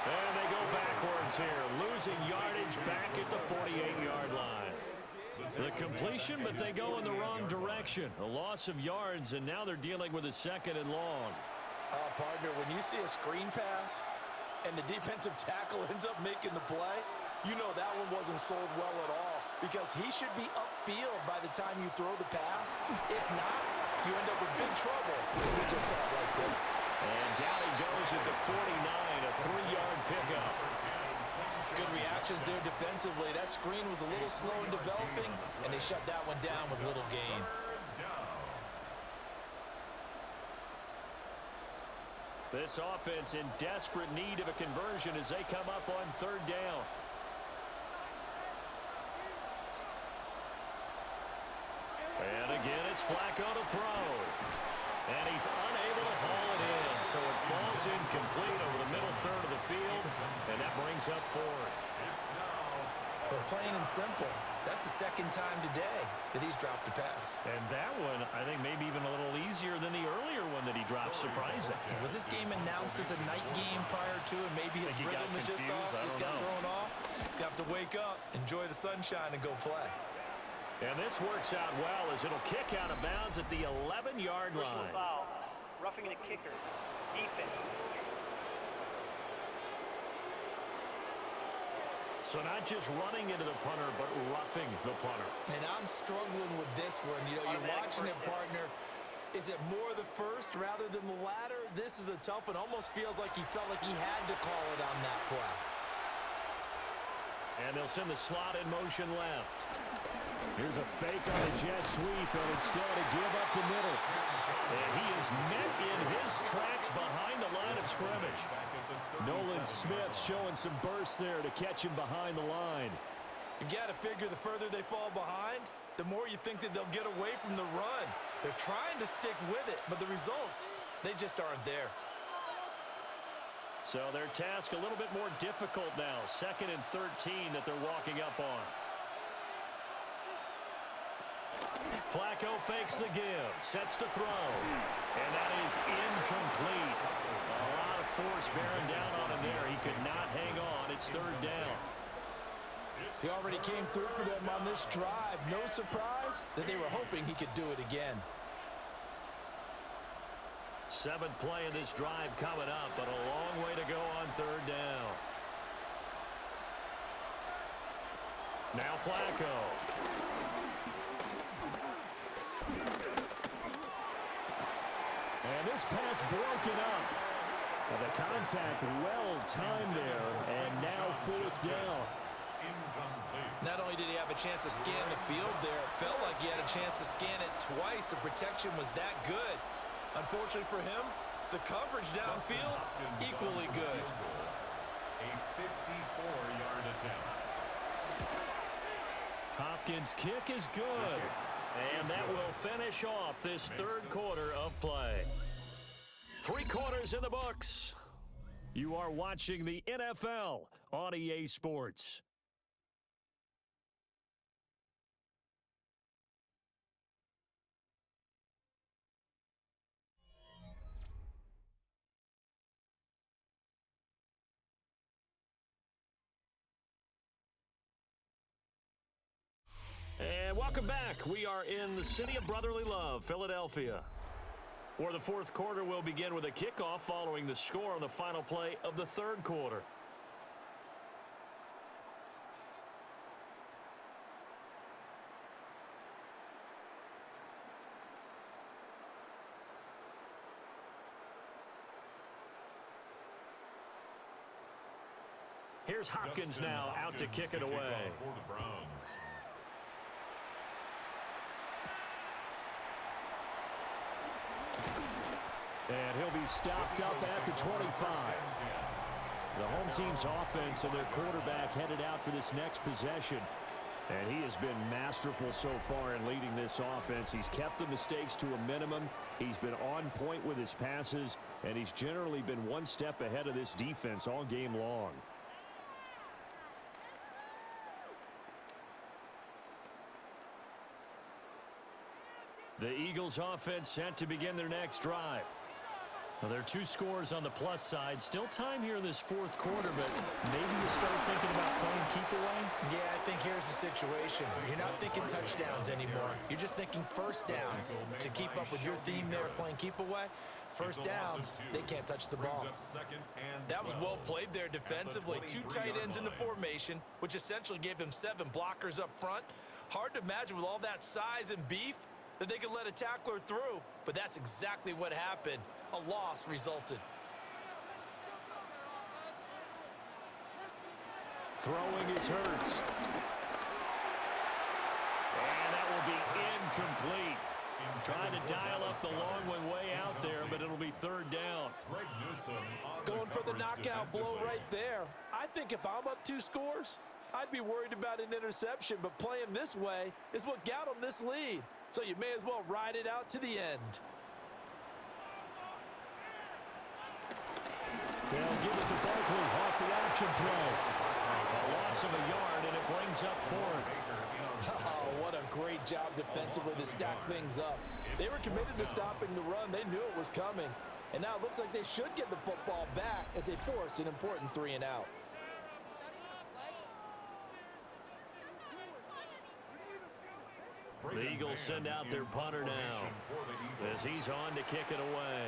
Speaker 2: And they go backwards here, losing yardage back at the 48-yard line. The completion, but they go in the wrong direction. A loss of yards, and now they're dealing with a 2nd and long.
Speaker 4: Partner, when you see a screen pass and the defensive tackle ends up making the play, you know that one wasn't sold well at all because he should be upfield by the time you throw the pass. If not, you end up with big trouble. We just saw it right there.
Speaker 2: And down he goes at the 49, a 3-yard pickup.
Speaker 4: Good reactions there defensively. That screen was a little slow in developing, and they shut that one down with little gain.
Speaker 2: This offense in desperate need of a conversion as they come up on 3rd down. And again, it's Flacco to throw. And he's unable to haul it in, so it falls incomplete over the middle third of the field, and that brings up 4th.
Speaker 3: But plain and simple, that's the 2nd time today that he's dropped a pass.
Speaker 2: And that one, I think, maybe even a little easier than the earlier one that he dropped, surprising.
Speaker 3: Was this game announced as a night game prior to, and maybe his rhythm was just off? He's got thrown off. He's got to wake up, enjoy the sunshine, and go play.
Speaker 2: And this works out well as it'll kick out of bounds at the 11-yard line.
Speaker 5: Foul. Roughing the kicker. Defense.
Speaker 2: So not just running into the punter, but roughing the punter.
Speaker 3: And I'm struggling with this one. You know, you're watching it, partner. Is it more the first rather than the latter? This is a tough one. Almost feels like he felt like he had to call it on that play.
Speaker 2: And they'll send the slot in motion left. Here's a fake on a jet sweep, and instead to give up the middle. And he is met in his tracks behind the line of scrimmage. Nolan Smith showing some bursts there to catch him behind the line.
Speaker 3: You've got to figure the further they fall behind, the more you think that they'll get away from the run. They're trying to stick with it, but the results, they just aren't there.
Speaker 2: So their task a little bit more difficult now. 2nd and 13 that they're walking up on. Flacco fakes the give, sets to throw, and that is incomplete. A lot of force bearing down on him there. He could not hang on. It's 3rd down.
Speaker 4: He already came through for them on this drive. No surprise that they were hoping he could do it again.
Speaker 2: 7th play of this drive coming up, but a long way to go on 3rd down. Now Flacco. And this pass broken up. And the contact well timed there, and now 4th down.
Speaker 3: Not only did he have a chance to scan the field there, it felt like he had a chance to scan it twice. The protection was that good. Unfortunately for him, the coverage downfield, equally good.
Speaker 6: A 54-yard attempt.
Speaker 2: Hopkins' kick is good. And that will finish off this 3rd quarter of play. 3 quarters in the books. You are watching the NFL on EA Sports. And welcome back. We are in the city of brotherly love, Philadelphia. Or the fourth quarter will begin with a kickoff following the score on the final play of the third quarter. Here's Hopkins now out to kick it away.
Speaker 6: For the Browns.
Speaker 1: And he'll be stopped up at the 25. The home team's offense and their quarterback headed out for this next possession. And he has been masterful so far in leading this offense. He's kept the mistakes to a minimum. He's been on point with his passes, and he's generally been one step ahead of this defense all game long. The Eagles offense set to begin their next drive. Well, there are 2 scores on the plus side. Still time here in this fourth quarter, but maybe you start thinking about playing keep away?
Speaker 3: Yeah, I think here's the situation. You're not thinking touchdowns anymore. You're just thinking first downs. To keep up with your theme there playing keep away, first downs, they can't touch the ball. That was well played there defensively. 2 tight ends in the formation, which essentially gave them 7 blockers up front. Hard to imagine with all that size and beef that they could let a tackler through, but that's exactly what happened. A loss resulted.
Speaker 1: Throwing is Hurts. And that will be incomplete. Trying to dial up the long one way out there, but it'll be third down.
Speaker 4: Going for the knockout blow right there. I think if I'm up 2 scores, I'd be worried about an interception, but playing this way is what got them this lead. So you may as well ride it out to the end.
Speaker 1: They'll give it to Barkley off the option play. A loss of a yard, and it brings up fourth.
Speaker 4: Oh, what a great job defensively to stack things up. They were committed to stopping the run. They knew it was coming. And now it looks like they should get the football back as they force an important 3 and out.
Speaker 2: The Eagles send out their punter now as he's on to kick it away.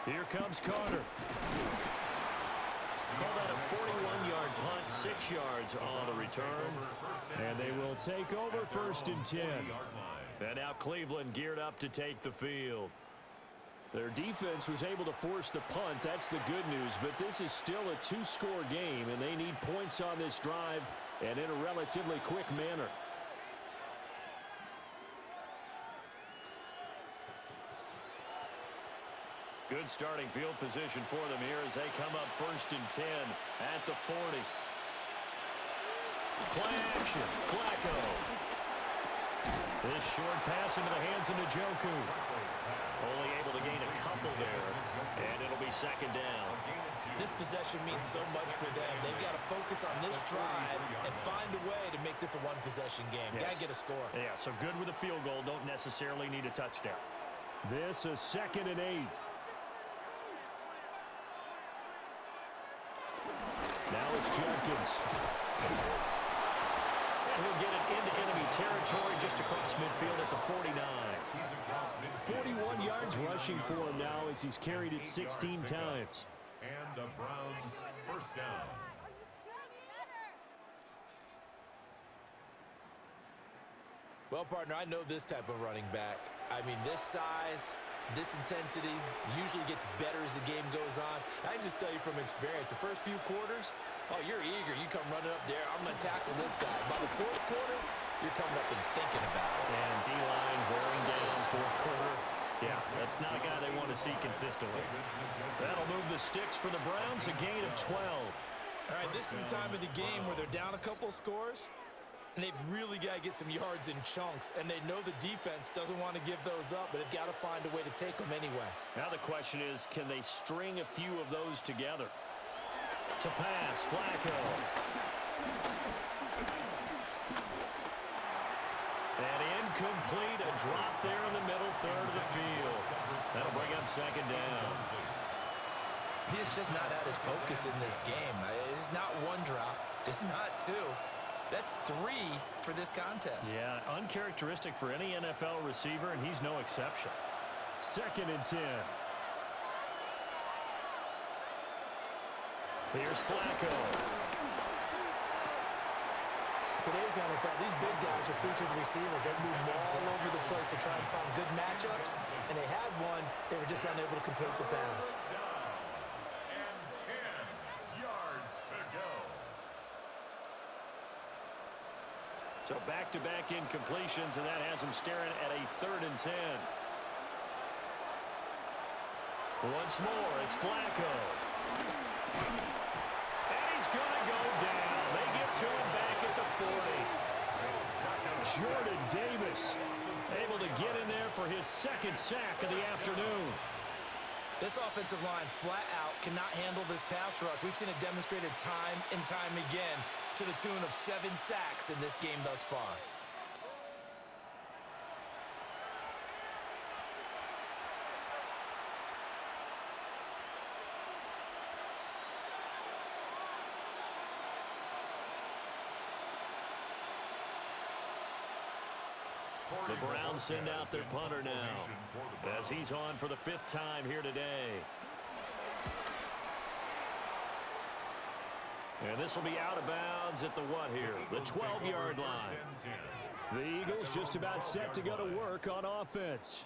Speaker 2: Here comes Carter. Call that a 41-yard punt, 6 yards on the return.
Speaker 1: And they will take over first and 10.
Speaker 2: And now Cleveland geared up to take the field.
Speaker 1: Their defense was able to force the punt. That's the good news. But this is still a 2-score game, and they need points on this drive and in a relatively quick manner.
Speaker 2: Good starting field position for them here as they come up first and 10 at the 40. Play action. Flacco. This short pass into the hands of Njoku. Only able to gain a couple there, and it'll be second down.
Speaker 3: This possession means so much for them. They've got to focus on this drive and find a way to make this a one-possession game. Got to get a score.
Speaker 2: Yeah, so good with a field goal. Don't necessarily need a touchdown.
Speaker 1: This is 2nd and 8. Now it's Jenkins.
Speaker 2: And he'll get it into enemy territory just across midfield at the 49.
Speaker 1: 41 yards rushing for him now as he's carried it 16 times.
Speaker 6: And the Browns first down.
Speaker 3: Well, partner, I know this type of running back. I mean, this size, this intensity usually gets better as the game goes on. I can just tell you from experience, the first few quarters, oh, you're eager. You come running up there. I'm going to tackle this guy. By the fourth quarter, you're coming up and thinking about it.
Speaker 2: And D-line wearing down fourth quarter. Yeah, that's not a guy they want to see consistently. That'll move the sticks for the Browns, a gain of 12.
Speaker 3: All right, this is the time of the game where they're down a couple of scores, and they've really got to get some yards in chunks, and they know the defense doesn't want to give those up, but they've got to find a way to take them anyway.
Speaker 2: Now the question is, can they string a few of those together? To pass, Flacco. And incomplete, a drop there in the middle third of the field. That'll bring up second down.
Speaker 3: He is just not at his focus in this game. It's not one drop. It's not 2. That's 3 for this contest.
Speaker 2: Yeah, uncharacteristic for any NFL receiver, and he's no exception.
Speaker 1: 2nd and 10. Here's Flacco.
Speaker 3: Today's NFL, these big guys are featured receivers. They move all over the place to try and find good matchups, and they had one. They were just unable to complete the pass.
Speaker 6: And 10 yards to go.
Speaker 2: So back-to-back incompletions, and that has him staring at a 3rd and 10. Once more, it's Flacco. And he's going to go down. They get to him back at the 40.
Speaker 1: Jordan Davis able to get in there for his 2nd sack of the afternoon.
Speaker 3: This offensive line flat out cannot handle this pass rush. We've seen it demonstrated time and time again to the tune of 7 sacks in this game thus far.
Speaker 2: The Browns send out their punter now as he's on for the 5th time here today. And this will be out of bounds at the what here? The 12-yard line.
Speaker 1: The Eagles just about set to go to work on offense.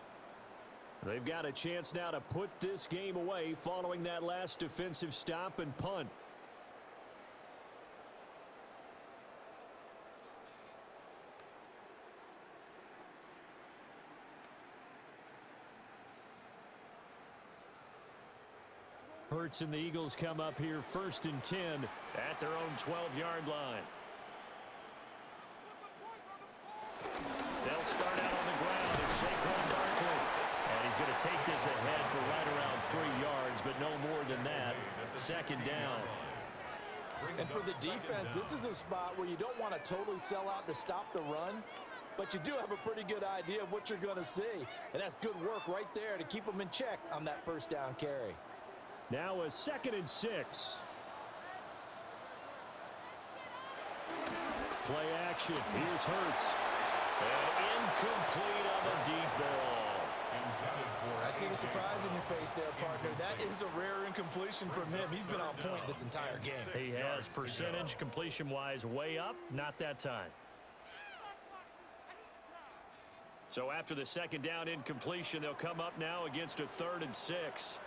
Speaker 1: They've got a chance now to put this game away following that last defensive stop and punt. Hurts and the Eagles come up here 1st and 10 at their own 12-yard line.
Speaker 2: They'll start out on the ground. It's Saquon Barkley. And he's going to take this ahead for right around 3 yards, but no more than that. 2nd down.
Speaker 4: And for the defense, this is a spot where you don't want to totally sell out to stop the run, but you do have a pretty good idea of what you're going to see. And that's good work right there to keep them in check on that 1st down carry.
Speaker 1: Now a 2nd and 6. Play action. Here's Hurts.
Speaker 2: And incomplete on the deep ball.
Speaker 3: I see the surprise in your face there, partner. That is a rare incompletion from him. He's been on point this entire game.
Speaker 2: He has percentage completion-wise way up. Not that time. So after the 2nd down incompletion, they'll come up now against a 3rd and 6.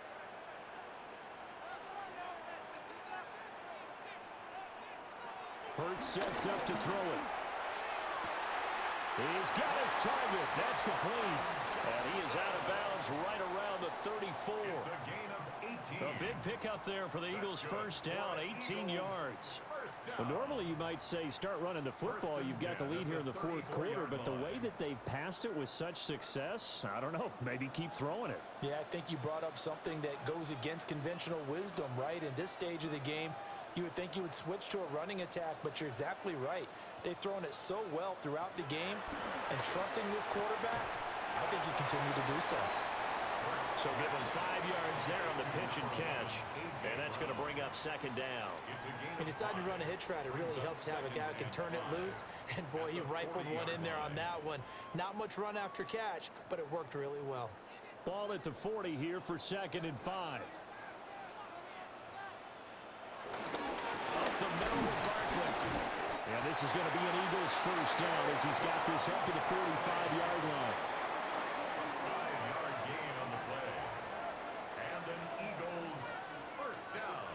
Speaker 1: Hurts sets up to throw it. He's got his target. That's complete.
Speaker 2: And he is out of bounds right around the 34.
Speaker 6: It's a gain of 18.
Speaker 2: A big pickup there for the Eagles' 1st down, 18 yards.
Speaker 1: Well, normally you might say start running the football. You've got the lead here in the 4th quarter, but the way that they've passed it with such success, I don't know, maybe keep throwing it.
Speaker 4: Yeah, I think you brought up something that goes against conventional wisdom, right? In this stage of the game, you would think you would switch to a running attack, but you're exactly right. They've thrown it so well throughout the game, and trusting this quarterback, I think you continue to do so.
Speaker 2: So give him 5 yards there on the pitch and catch, and that's going to bring up 2nd down.
Speaker 3: When you decide to run a hitch route, it really helps to have a guy who can turn it loose, and boy, he rifled one in there on that one. Not much run after catch, but it worked really well.
Speaker 1: Ball at the 40 here for 2nd and 5. Up the middle with Barkley. And this is going to be an Eagles 1st down as he's got this up to the 45-yard line.
Speaker 6: 5-yard gain on the play. And an Eagles 1st down.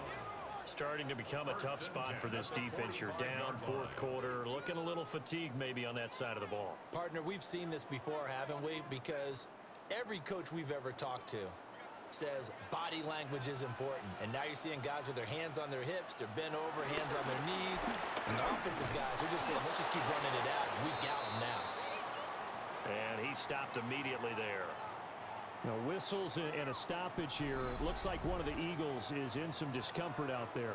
Speaker 2: Starting to become a tough spot for this defense. You're down 4th quarter, looking a little fatigued maybe on that side of the ball.
Speaker 3: Partner, we've seen this before, haven't we? Because every coach we've ever talked to says body language is important. And now you're seeing guys with their hands on their hips, they're bent over, hands on their knees. And the offensive guys are just saying, let's just keep running it out. We've got them now.
Speaker 2: And he stopped immediately there.
Speaker 1: Now, whistles and a stoppage here. Looks like one of the Eagles is in some discomfort out there.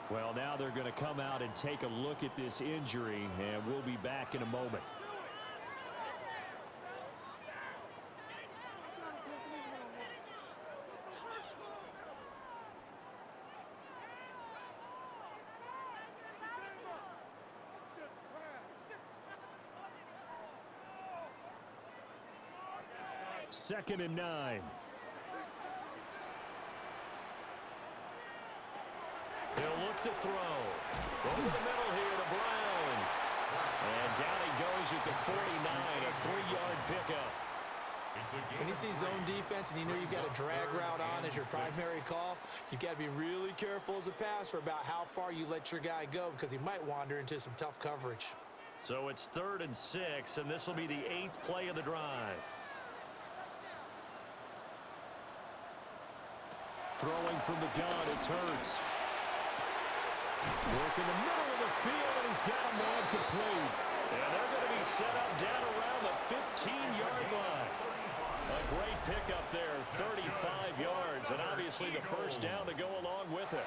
Speaker 1: Well, now they're going to come out and take a look at this injury, and we'll be back in a moment. 2nd and 9.
Speaker 2: He'll look to throw. Over the middle here to Brown. And down he goes at the 49, a 3-yard pickup.
Speaker 3: When you see zone defense and you know you've got a drag route on as your primary call, you've got to be really careful as a passer about how far you let your guy go because he might wander into some tough coverage.
Speaker 2: So it's 3rd and 6, and this will be the 8th play of the drive.
Speaker 1: Throwing from the gun, it's Hurts. Work in the middle of the field, and he's got a man complete.
Speaker 2: And they're going to be set up down around the 15-yard line. A great pickup there, 35 yards, and obviously the first down to go along with it.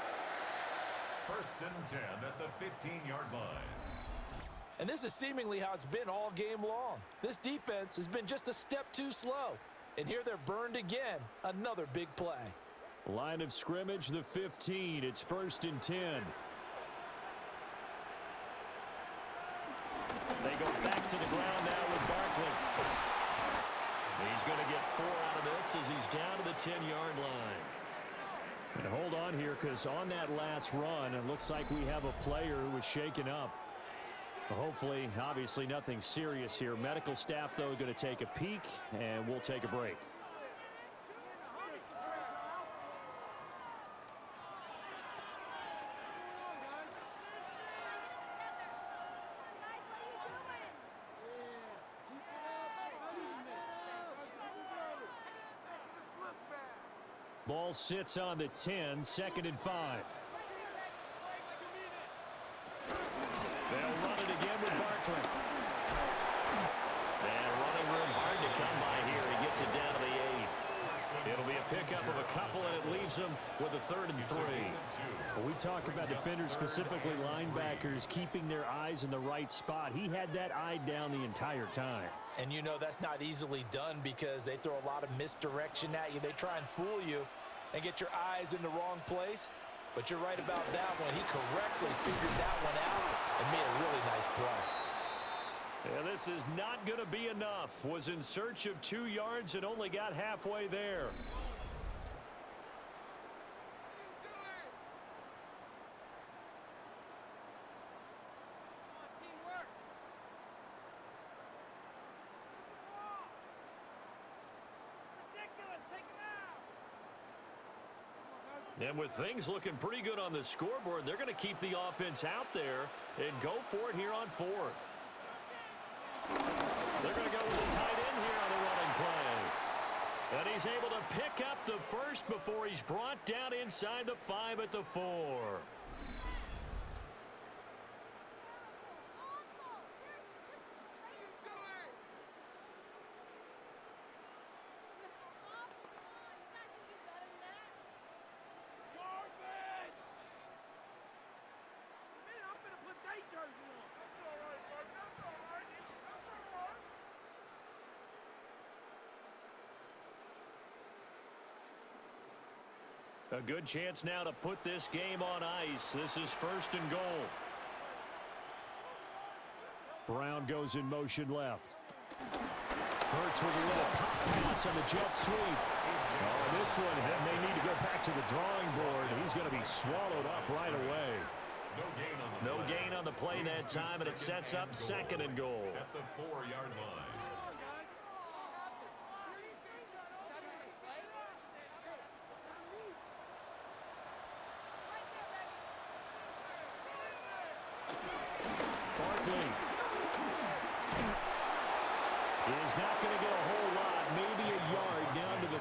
Speaker 6: 1st and 10 at the 15-yard line.
Speaker 4: And this is seemingly how it's been all game long. This defense has been just a step too slow. And here they're burned again. Another big play.
Speaker 1: Line of scrimmage, the 15. It's 1st and 10.
Speaker 2: They go back to the ground now with Barkley. He's going to get 4 out of this as he's down to the 10-yard line.
Speaker 1: And hold on here, because on that last run, it looks like we have a player who was shaken up. Hopefully, obviously, nothing serious here. Medical staff, though, going to take a peek, and we'll take a break. Ball sits on the 10, 2nd and 5.
Speaker 2: They'll run it again with Barkley. And running room hard to come by here. He gets it down to the 8. It'll be a pickup of a couple, and it leaves them with a 3rd and 3.
Speaker 1: When we talk about defenders, specifically linebackers, keeping their eyes in the right spot, he had that eye down the entire time.
Speaker 4: And you know that's not easily done because they throw a lot of misdirection at you. They try and fool you and get your eyes in the wrong place. But you're right about that one. He correctly figured that one out and made a really nice play.
Speaker 1: Yeah, this is not going to be enough. Was in search of 2 yards and only got halfway there.
Speaker 2: And with things looking pretty good on the scoreboard, they're going to keep the offense out there and go for it here on 4th. They're going to go with a tight end here on the running play. And he's able to pick up the first before he's brought down inside the 5 at the 4. A good chance now to put this game on ice. This is 1st and goal.
Speaker 1: Brown goes in motion left. Hurts with a little pop pass on the jet sweep. Oh, this one may need to go back to the drawing board. He's going to be swallowed up right away.
Speaker 2: No gain on the play that time, and it sets up 2nd and goal.
Speaker 6: At the 4-yard line.
Speaker 1: Barkley is not going to get a whole lot, maybe a yard down to the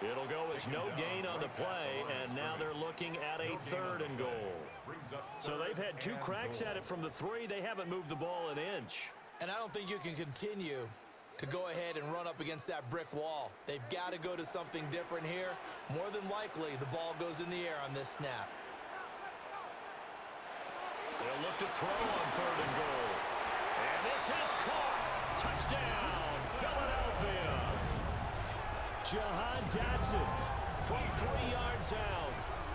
Speaker 1: 3.
Speaker 2: It'll go as no gain on the play, and now they're looking at a 3rd and goal. So they've had 2 cracks at it from the 3. They haven't moved the ball an inch.
Speaker 3: And I don't think you can continue to go ahead and run up against that brick wall. They've got to go to something different here. More than likely, the ball goes in the air on this snap.
Speaker 2: They'll look to throw on 3rd and goal. And this is caught. Touchdown, Philadelphia.
Speaker 1: Jahan Dotson
Speaker 2: From 3 yards out.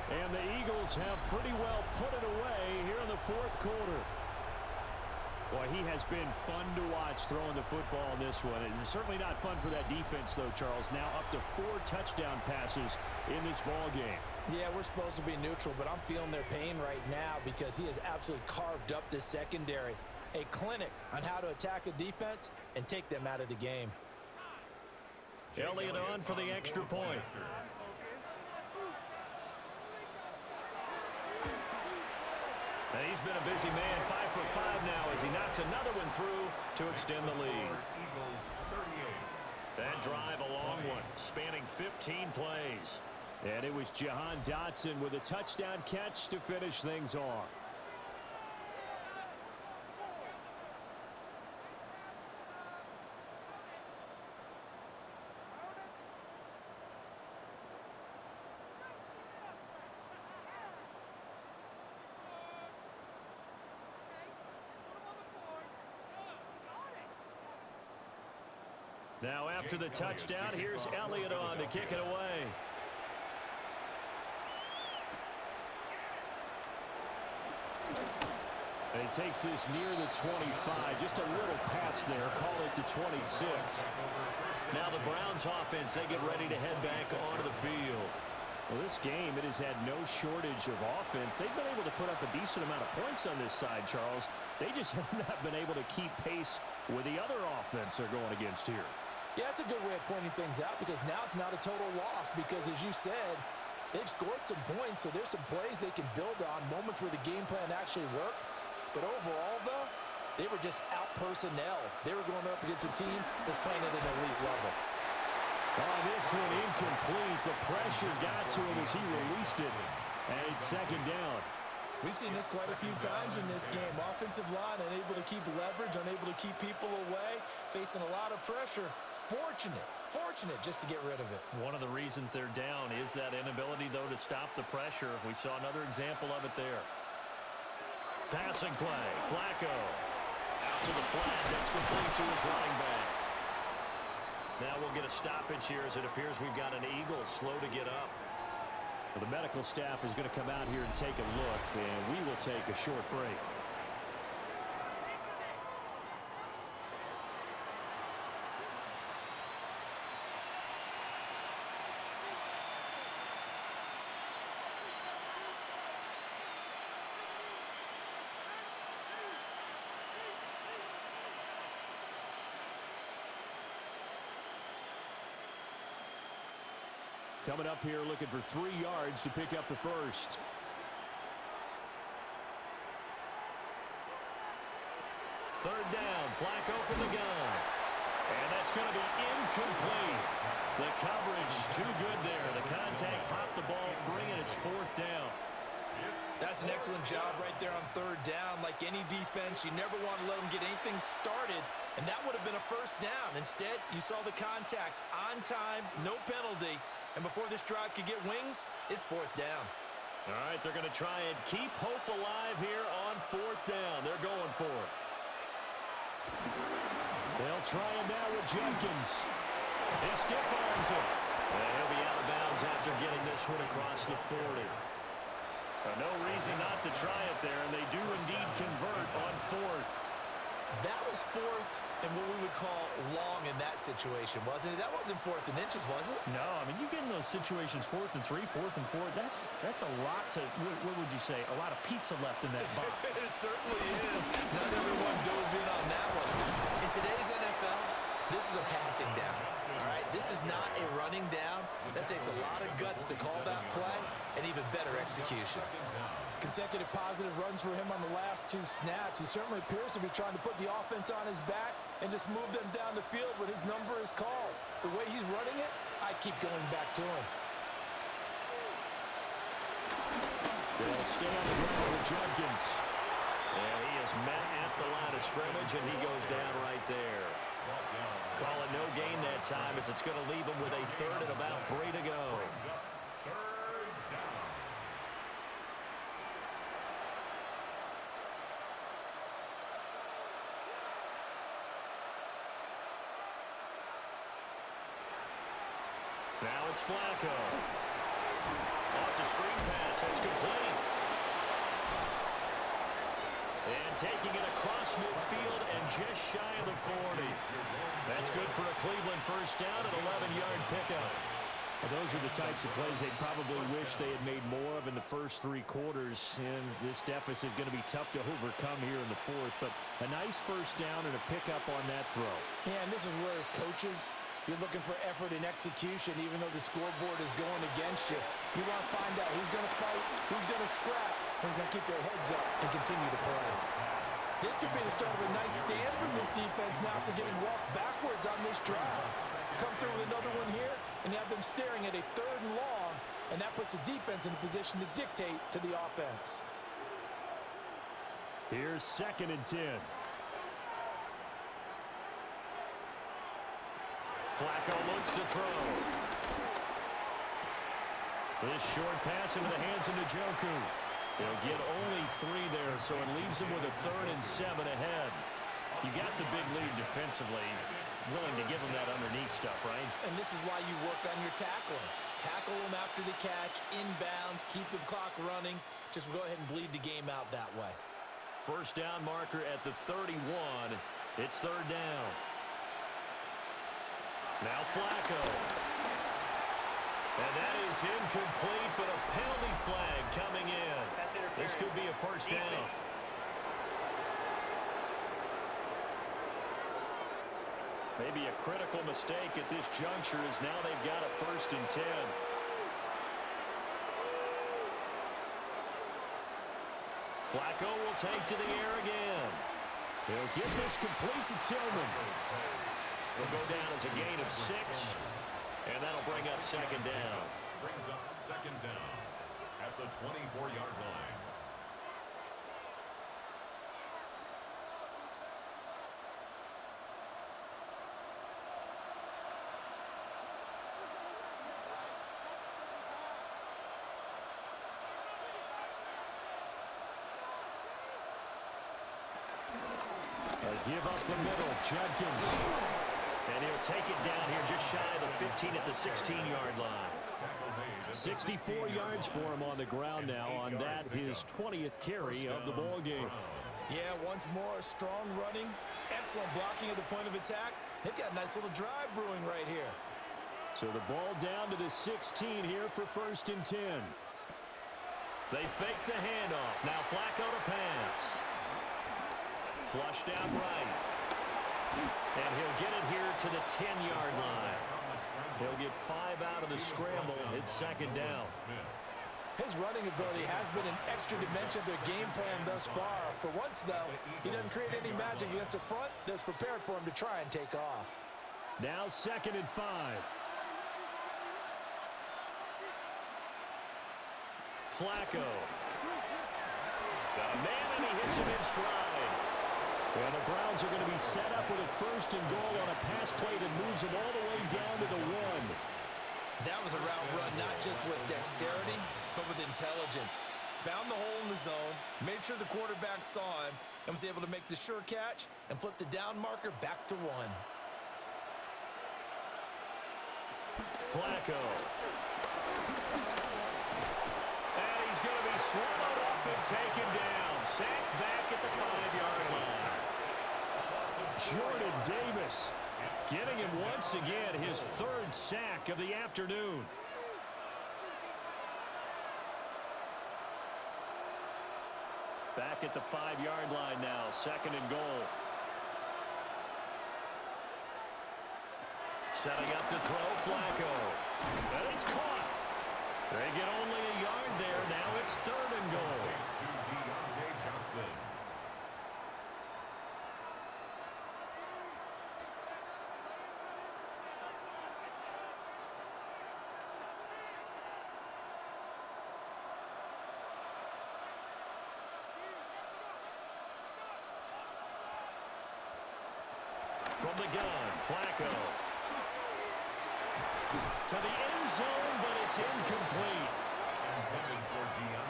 Speaker 1: and the Eagles have pretty well put it away here in the 4th quarter. Boy, he has been fun to watch throwing the football in this one. It's certainly not fun for that defense, though, Charles. Now up to 4 touchdown passes in this ball game.
Speaker 4: Yeah, we're supposed to be neutral, but I'm feeling their pain right now because he has absolutely carved up this secondary. A clinic on how to attack a defense and take them out of the game.
Speaker 2: Elliott on for the extra point. And he's been a busy man, 5 for 5 now as he knocks another one through to extend the lead. That drive, a long one, spanning 15 plays.
Speaker 1: And it was Jahan Dotson with a touchdown catch to finish things off.
Speaker 2: Now after the touchdown, here's Elliott on to kick it away.
Speaker 1: And he takes this near the 25. Just a little pass there. Call it the 26.
Speaker 2: Now the Browns offense, they get ready to head back onto the field.
Speaker 1: Well, this game, it has had no shortage of offense. They've been able to put up a decent amount of points on this side, Charles. They just have not been able to keep pace with the other offense they're going against here.
Speaker 4: Yeah, that's a good way of pointing things out because now it's not a total loss because, as you said, they've scored some points, so there's some plays they can build on, moments where the game plan actually worked. But overall, though, they were just out-personnel. They were going up against a team that's playing at an elite level.
Speaker 1: Oh, this one incomplete. The pressure got to him as he released it. And it's second down.
Speaker 3: We've seen this quite a few times in this game. Offensive line unable to keep leverage, unable to keep people away, facing a lot of pressure. Fortunate just to get rid of it.
Speaker 2: One of the reasons they're down is that inability, though, to stop the pressure. We saw another example of it there. Passing play, Flacco. Out to the flat, that's complete to his running back. Now we'll get a stoppage here as it appears we've got an Eagle slow to get up.
Speaker 1: Well, the medical staff is going to come out here and take a look, and we will take a short break. Coming up here looking for 3 yards to pick up the first.
Speaker 2: Third down, Flacco from the gun. And that's going to be incomplete. The coverage too good there. The contact popped the ball free, and it's 4th down.
Speaker 3: That's an excellent job right there on 3rd down. Like any defense, you never want to let them get anything started, and that would have been a first down. Instead, you saw the contact on time, no penalty. And before this drive could get wings, it's 4th down.
Speaker 2: All right, they're going to try and keep hope alive here on 4th down. They're going for it.
Speaker 1: They'll try it now with Jenkins.
Speaker 2: He stiff arms it. And he'll be out of bounds after getting this one across the 40. No reason not to try it there, and they do indeed convert on 4th.
Speaker 3: That was 4th and what we would call long in that situation, wasn't it? That wasn't 4th and inches, was it?
Speaker 2: No, I mean, you get in those situations 4th and 3, 4th and 4. That's a lot to, what would you say, a lot of pizza left in that box.
Speaker 3: It certainly is. Not everyone dove in on that one. In today's NFL, this is a passing down, all right? This is not a running down. That takes a lot of guts to call that play and even better execution.
Speaker 4: Consecutive positive runs for him on the last 2 snaps. He certainly appears to be trying to put the offense on his back and just move them down the field when his number is called. The way he's running it, I keep going back to him.
Speaker 1: They'll stay on the ground with Jenkins.
Speaker 2: And he is met at the line of scrimmage, and he goes down right there. Call it no gain that time as it's going to leave him with a 3rd and about 3 to go. Now it's Flacco. Oh, it's a screen pass. That's complete. And taking it across midfield and just shy of the 40. That's good for a Cleveland first down, an 11-yard pickup.
Speaker 1: Well, those are the types of plays they probably wish they had made more of in the first 3 quarters. And this deficit going to be tough to overcome here in the 4th. But a nice first down and a pickup on that throw.
Speaker 4: Yeah, and this is where as coaches, you're looking for effort and execution, even though the scoreboard is going against you. You want to find out who's going to fight, who's going to scrap, who's going to keep their heads up and continue to play. This could be the start of a nice stand from this defense now after getting walked backwards on this drive. Come through with another one here, and you have them staring at a 3rd and long, and that puts the defense in a position to dictate to the offense.
Speaker 1: Here's 2nd and 10.
Speaker 2: Flacco looks to throw. This short pass into the hands of Njoku. They'll get only 3 there, so it leaves them with a 3rd and 7 ahead. You got the big lead defensively. Willing to give them that underneath stuff, right?
Speaker 3: And this is why you work on your tackling. Tackle them after the catch, inbounds, keep the clock running. Just go ahead and bleed the game out that way.
Speaker 2: First down marker at the 31. It's 3rd down. Now Flacco. And that is incomplete, but a penalty flag coming in. This could be a first down. Maybe a critical mistake at this juncture is now they've got a 1st and 10. Flacco will take to the air again.
Speaker 1: He'll get this complete to Tillman.
Speaker 2: He'll go down as a gain of 6, and that'll bring up 2nd down.
Speaker 6: Brings up 2nd down at the 24-yard line.
Speaker 1: Give up the middle, Judkins.
Speaker 2: And he'll take it down here just shy of the 15 at the 16-yard line.
Speaker 1: 64 yards for him on the ground now. On that, his 20th carry of the ball game.
Speaker 3: Yeah, once more, strong running, excellent blocking at the point of attack. They've got a nice little drive brewing right here.
Speaker 1: So the ball down to the 16 here for 1st and 10.
Speaker 2: They fake the handoff. Now Flacco to pass. Flushed out right. And he'll get it here to the 10-yard line. He'll get 5 out of the scramble. It's 2nd down.
Speaker 4: His running ability has been an extra dimension of their game plan thus far. For once, though, he doesn't create any magic against the front that's prepared for him to try and take off.
Speaker 1: Now 2nd and 5.
Speaker 2: Flacco. Got a man, and he hits him in stride.
Speaker 1: And the Browns are going to be set up with a 1st and goal on a pass play that moves them all the way down to the 1.
Speaker 3: That was a route run not just with dexterity, but with intelligence. Found the hole in the zone, made sure the quarterback saw him, and was able to make the sure catch and flip the down marker back to 1.
Speaker 2: Flacco. And he's going to be swallowed up and taken down. Sacked back at the 5-yard line.
Speaker 1: Jordan Davis getting him once again, his 3rd sack of the afternoon.
Speaker 2: Back at the 5-yard line now, 2nd and goal. Setting up to throw, Flacco. And it's caught. They get only a yard there. Now it's 3rd and goal. From the gun, Flacco. To the end zone, but it's incomplete.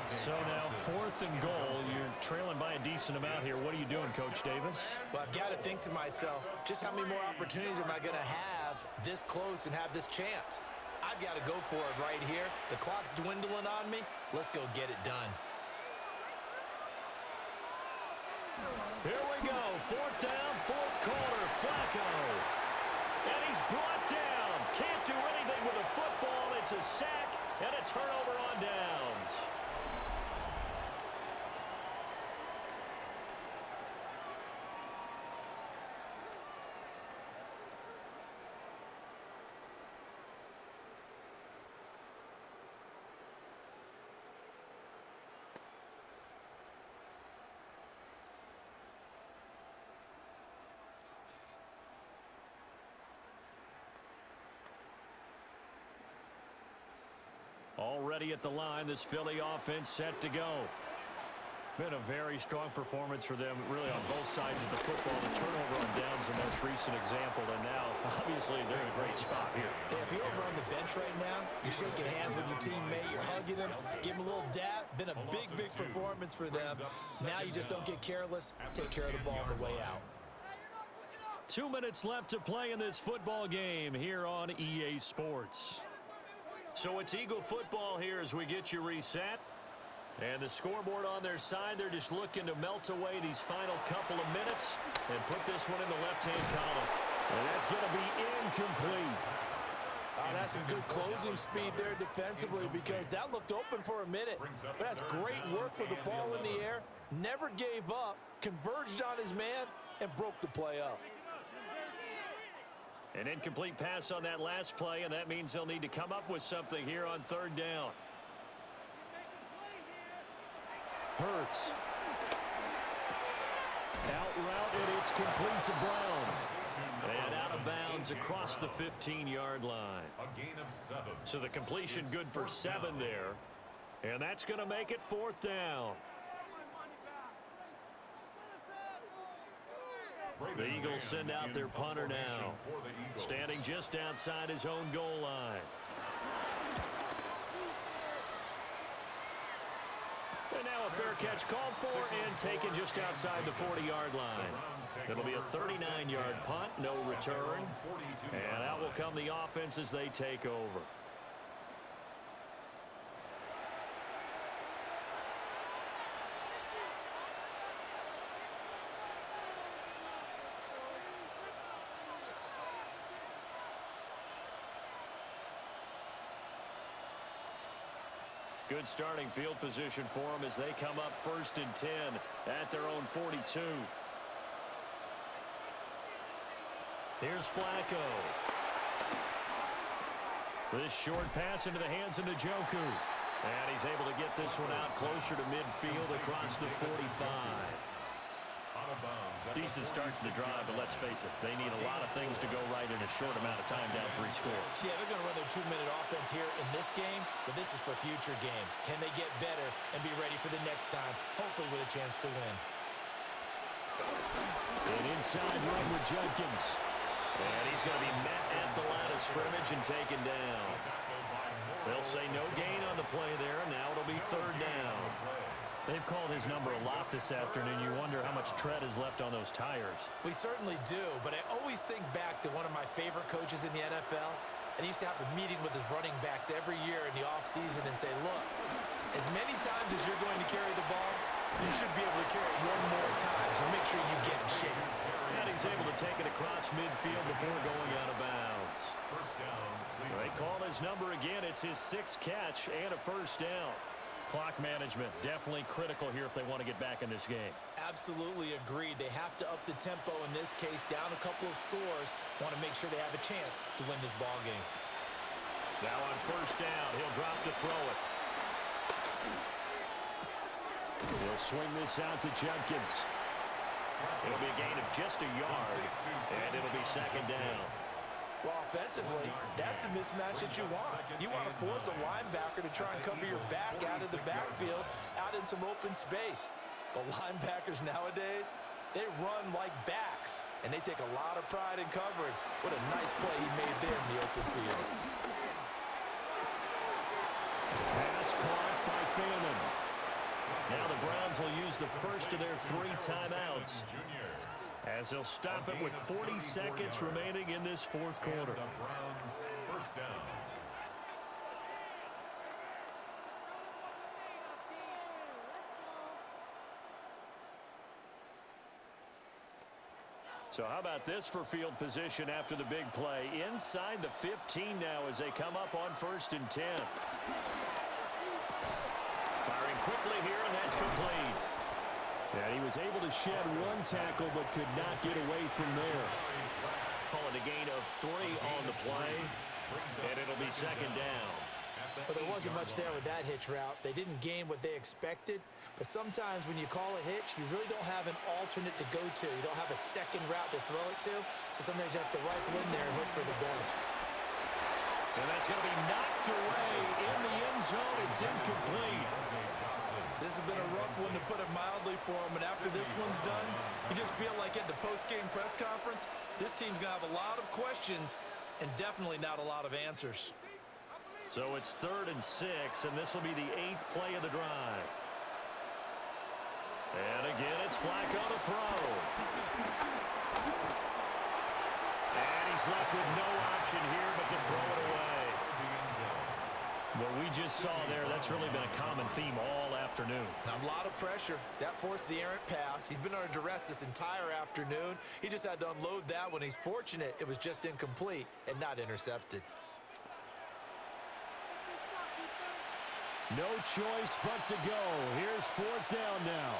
Speaker 2: So now 4th and goal. You're trailing by a decent amount here. What are you doing, Coach Davis?
Speaker 3: Well, I've got to think to myself, just how many more opportunities am I going to have this close and have this chance? I've got to go for it right here. The clock's dwindling on me. Let's go get it done.
Speaker 2: Here we go. 4th down, 4th quarter. Flacco. And he's brought down. Can't do anything with a football. It's a sack and a turnover on downs. Already at the line, this Philly offense set to go. Been a very strong performance for them, really, on both sides of the football. The turnover on downs, the most recent example, and now, obviously, they're in a great spot here.
Speaker 3: Yeah, if you're over on the bench right now, you're shaking hands with your teammate, you're hugging him, give him a little dap. Been a big, big performance for them. Now you just don't get careless. Take care of the ball on the way out.
Speaker 2: 2 minutes left to play in this football game here on EA Sports. So it's Eagle football here as we get you reset. And the scoreboard on their side, they're just looking to melt away these final couple of minutes and put this one in the left-hand column.
Speaker 1: And that's going to be incomplete.
Speaker 4: That's some good closing speed there defensively because that looked open for a minute. But that's great work with the ball in the air. Never gave up, converged on his man, and broke the play up.
Speaker 2: An incomplete pass on that last play, and that means they'll need to come up with something here on 3rd down.
Speaker 1: Hurts. Out route, and it's complete to Brown.
Speaker 2: And out of bounds across the 15-yard line.
Speaker 6: A gain of 7.
Speaker 2: So the completion good for 7 there. And that's going to make it 4th down. The Eagles send out their punter now. Standing just outside his own goal line. And now a fair catch called for and taken just outside the 40-yard line. It'll be a 39-yard punt, no return. And out will come the offense as they take over. Good starting field position for them as they come up 1st and 10 at their own 42. Here's Flacco. This short pass into the hands of Njoku. And he's able to get this one out closer to midfield across the 45. Decent start to the drive, but let's face it, they need a lot of things to go right in a short amount of time, down 3 scores.
Speaker 3: Yeah, they're going to run their 2-minute offense here in this game, but this is for future games. Can they get better and be ready for the next time, hopefully with a chance to win?
Speaker 1: An inside run with Jenkins.
Speaker 2: And he's going to be met at the line of scrimmage and taken down. They'll say no gain on the play there. Now it'll be 3rd down.
Speaker 1: They've called his number a lot this afternoon. You wonder how much tread is left on those tires.
Speaker 3: We certainly do, but I always think back to one of my favorite coaches in the NFL, and he used to have a meeting with his running backs every year in the offseason and say, look, as many times as you're going to carry the ball, you should be able to carry it one more time, so make sure you get in shape.
Speaker 2: And he's able to take it across midfield before going out of bounds. They call his number again. It's his 6th catch and a 1st down. Clock management, definitely critical here if they want to get back in this game.
Speaker 3: Absolutely agreed. They have to up the tempo in this case, down a couple of scores. Want to make sure they have a chance to win this ball game.
Speaker 2: Now on 1st down, he'll drop to throw it.
Speaker 1: He'll swing this out to Jenkins.
Speaker 2: It'll be a gain of just a yard, and it'll be 2nd down.
Speaker 4: Well, offensively, that's the mismatch that you want. You want to force a linebacker to try and cover your back out of the backfield, out in some open space. But linebackers nowadays, they run like backs, and they take a lot of pride in covering. What a nice play he made there in the open field.
Speaker 1: Pass caught by Fannin.
Speaker 2: Now the Browns will use the first of their 3 timeouts, as they'll stop it with 40 seconds remaining in this 4th quarter.
Speaker 6: Browns 1st down.
Speaker 2: So how about this for field position after the big play? Inside the 15 now as they come up on 1st and 10. Firing quickly here, and that's complete.
Speaker 1: And he was able to shed one tackle but could not get away from there.
Speaker 2: Call it a gain of 3 on the play, and it'll be 2nd down.
Speaker 3: Well, there wasn't much there with that hitch route. They didn't gain what they expected, but sometimes when you call a hitch, you really don't have an alternate to go to. You don't have a second route to throw it to, so sometimes you have to rifle in there and hope for the best.
Speaker 2: And that's going to be knocked away in the end zone. It's incomplete.
Speaker 4: This has been a rough one, to put it mildly, for him, and after this one's done, you just feel like at the post-game press conference, this team's going to have a lot of questions and definitely not a lot of answers.
Speaker 2: So it's 3rd and 6, and this will be the 8th play of the drive. And again, it's Flacco to throw. And he's left with no option here but to throw it away. What we just saw there, that's really been a common theme all afternoon.
Speaker 3: A lot of pressure. That forced the errant pass. He's been under duress this entire afternoon. He just had to unload that one. He's fortunate it was just incomplete and not intercepted.
Speaker 1: No choice but to go. Here's 4th down now.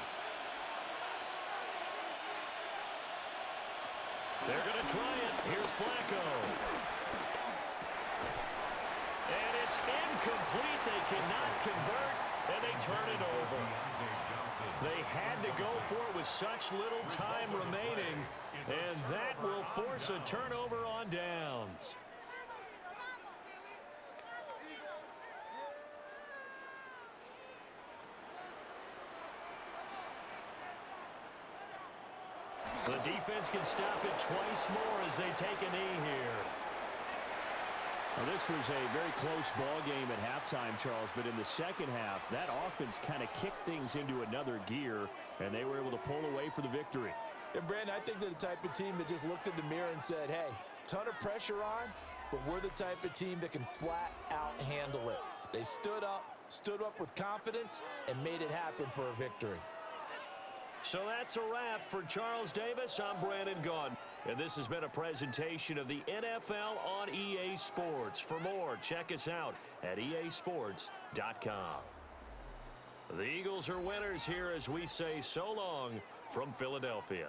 Speaker 2: They're going to try it. Here's Flacco. And it's incomplete. They cannot convert, and they turn it over. They had to go for it with such little time remaining, and that will force a turnover on downs. The defense can stop it twice more as they take a knee here.
Speaker 1: Well, this was a very close ball game at halftime, Charles, but in the second half, that offense kind of kicked things into another gear, and they were able to pull away for the victory.
Speaker 4: And, Brandon, I think they're the type of team that just looked in the mirror and said, hey, ton of pressure on, but we're the type of team that can flat out handle it. They stood up with confidence, and made it happen for a victory.
Speaker 2: So that's a wrap for Charles Davis. I'm Brandon Gaudin, and this has been a presentation of the NFL on EA Sports. For more, check us out at easports.com. The Eagles are winners here as we say so long from Philadelphia.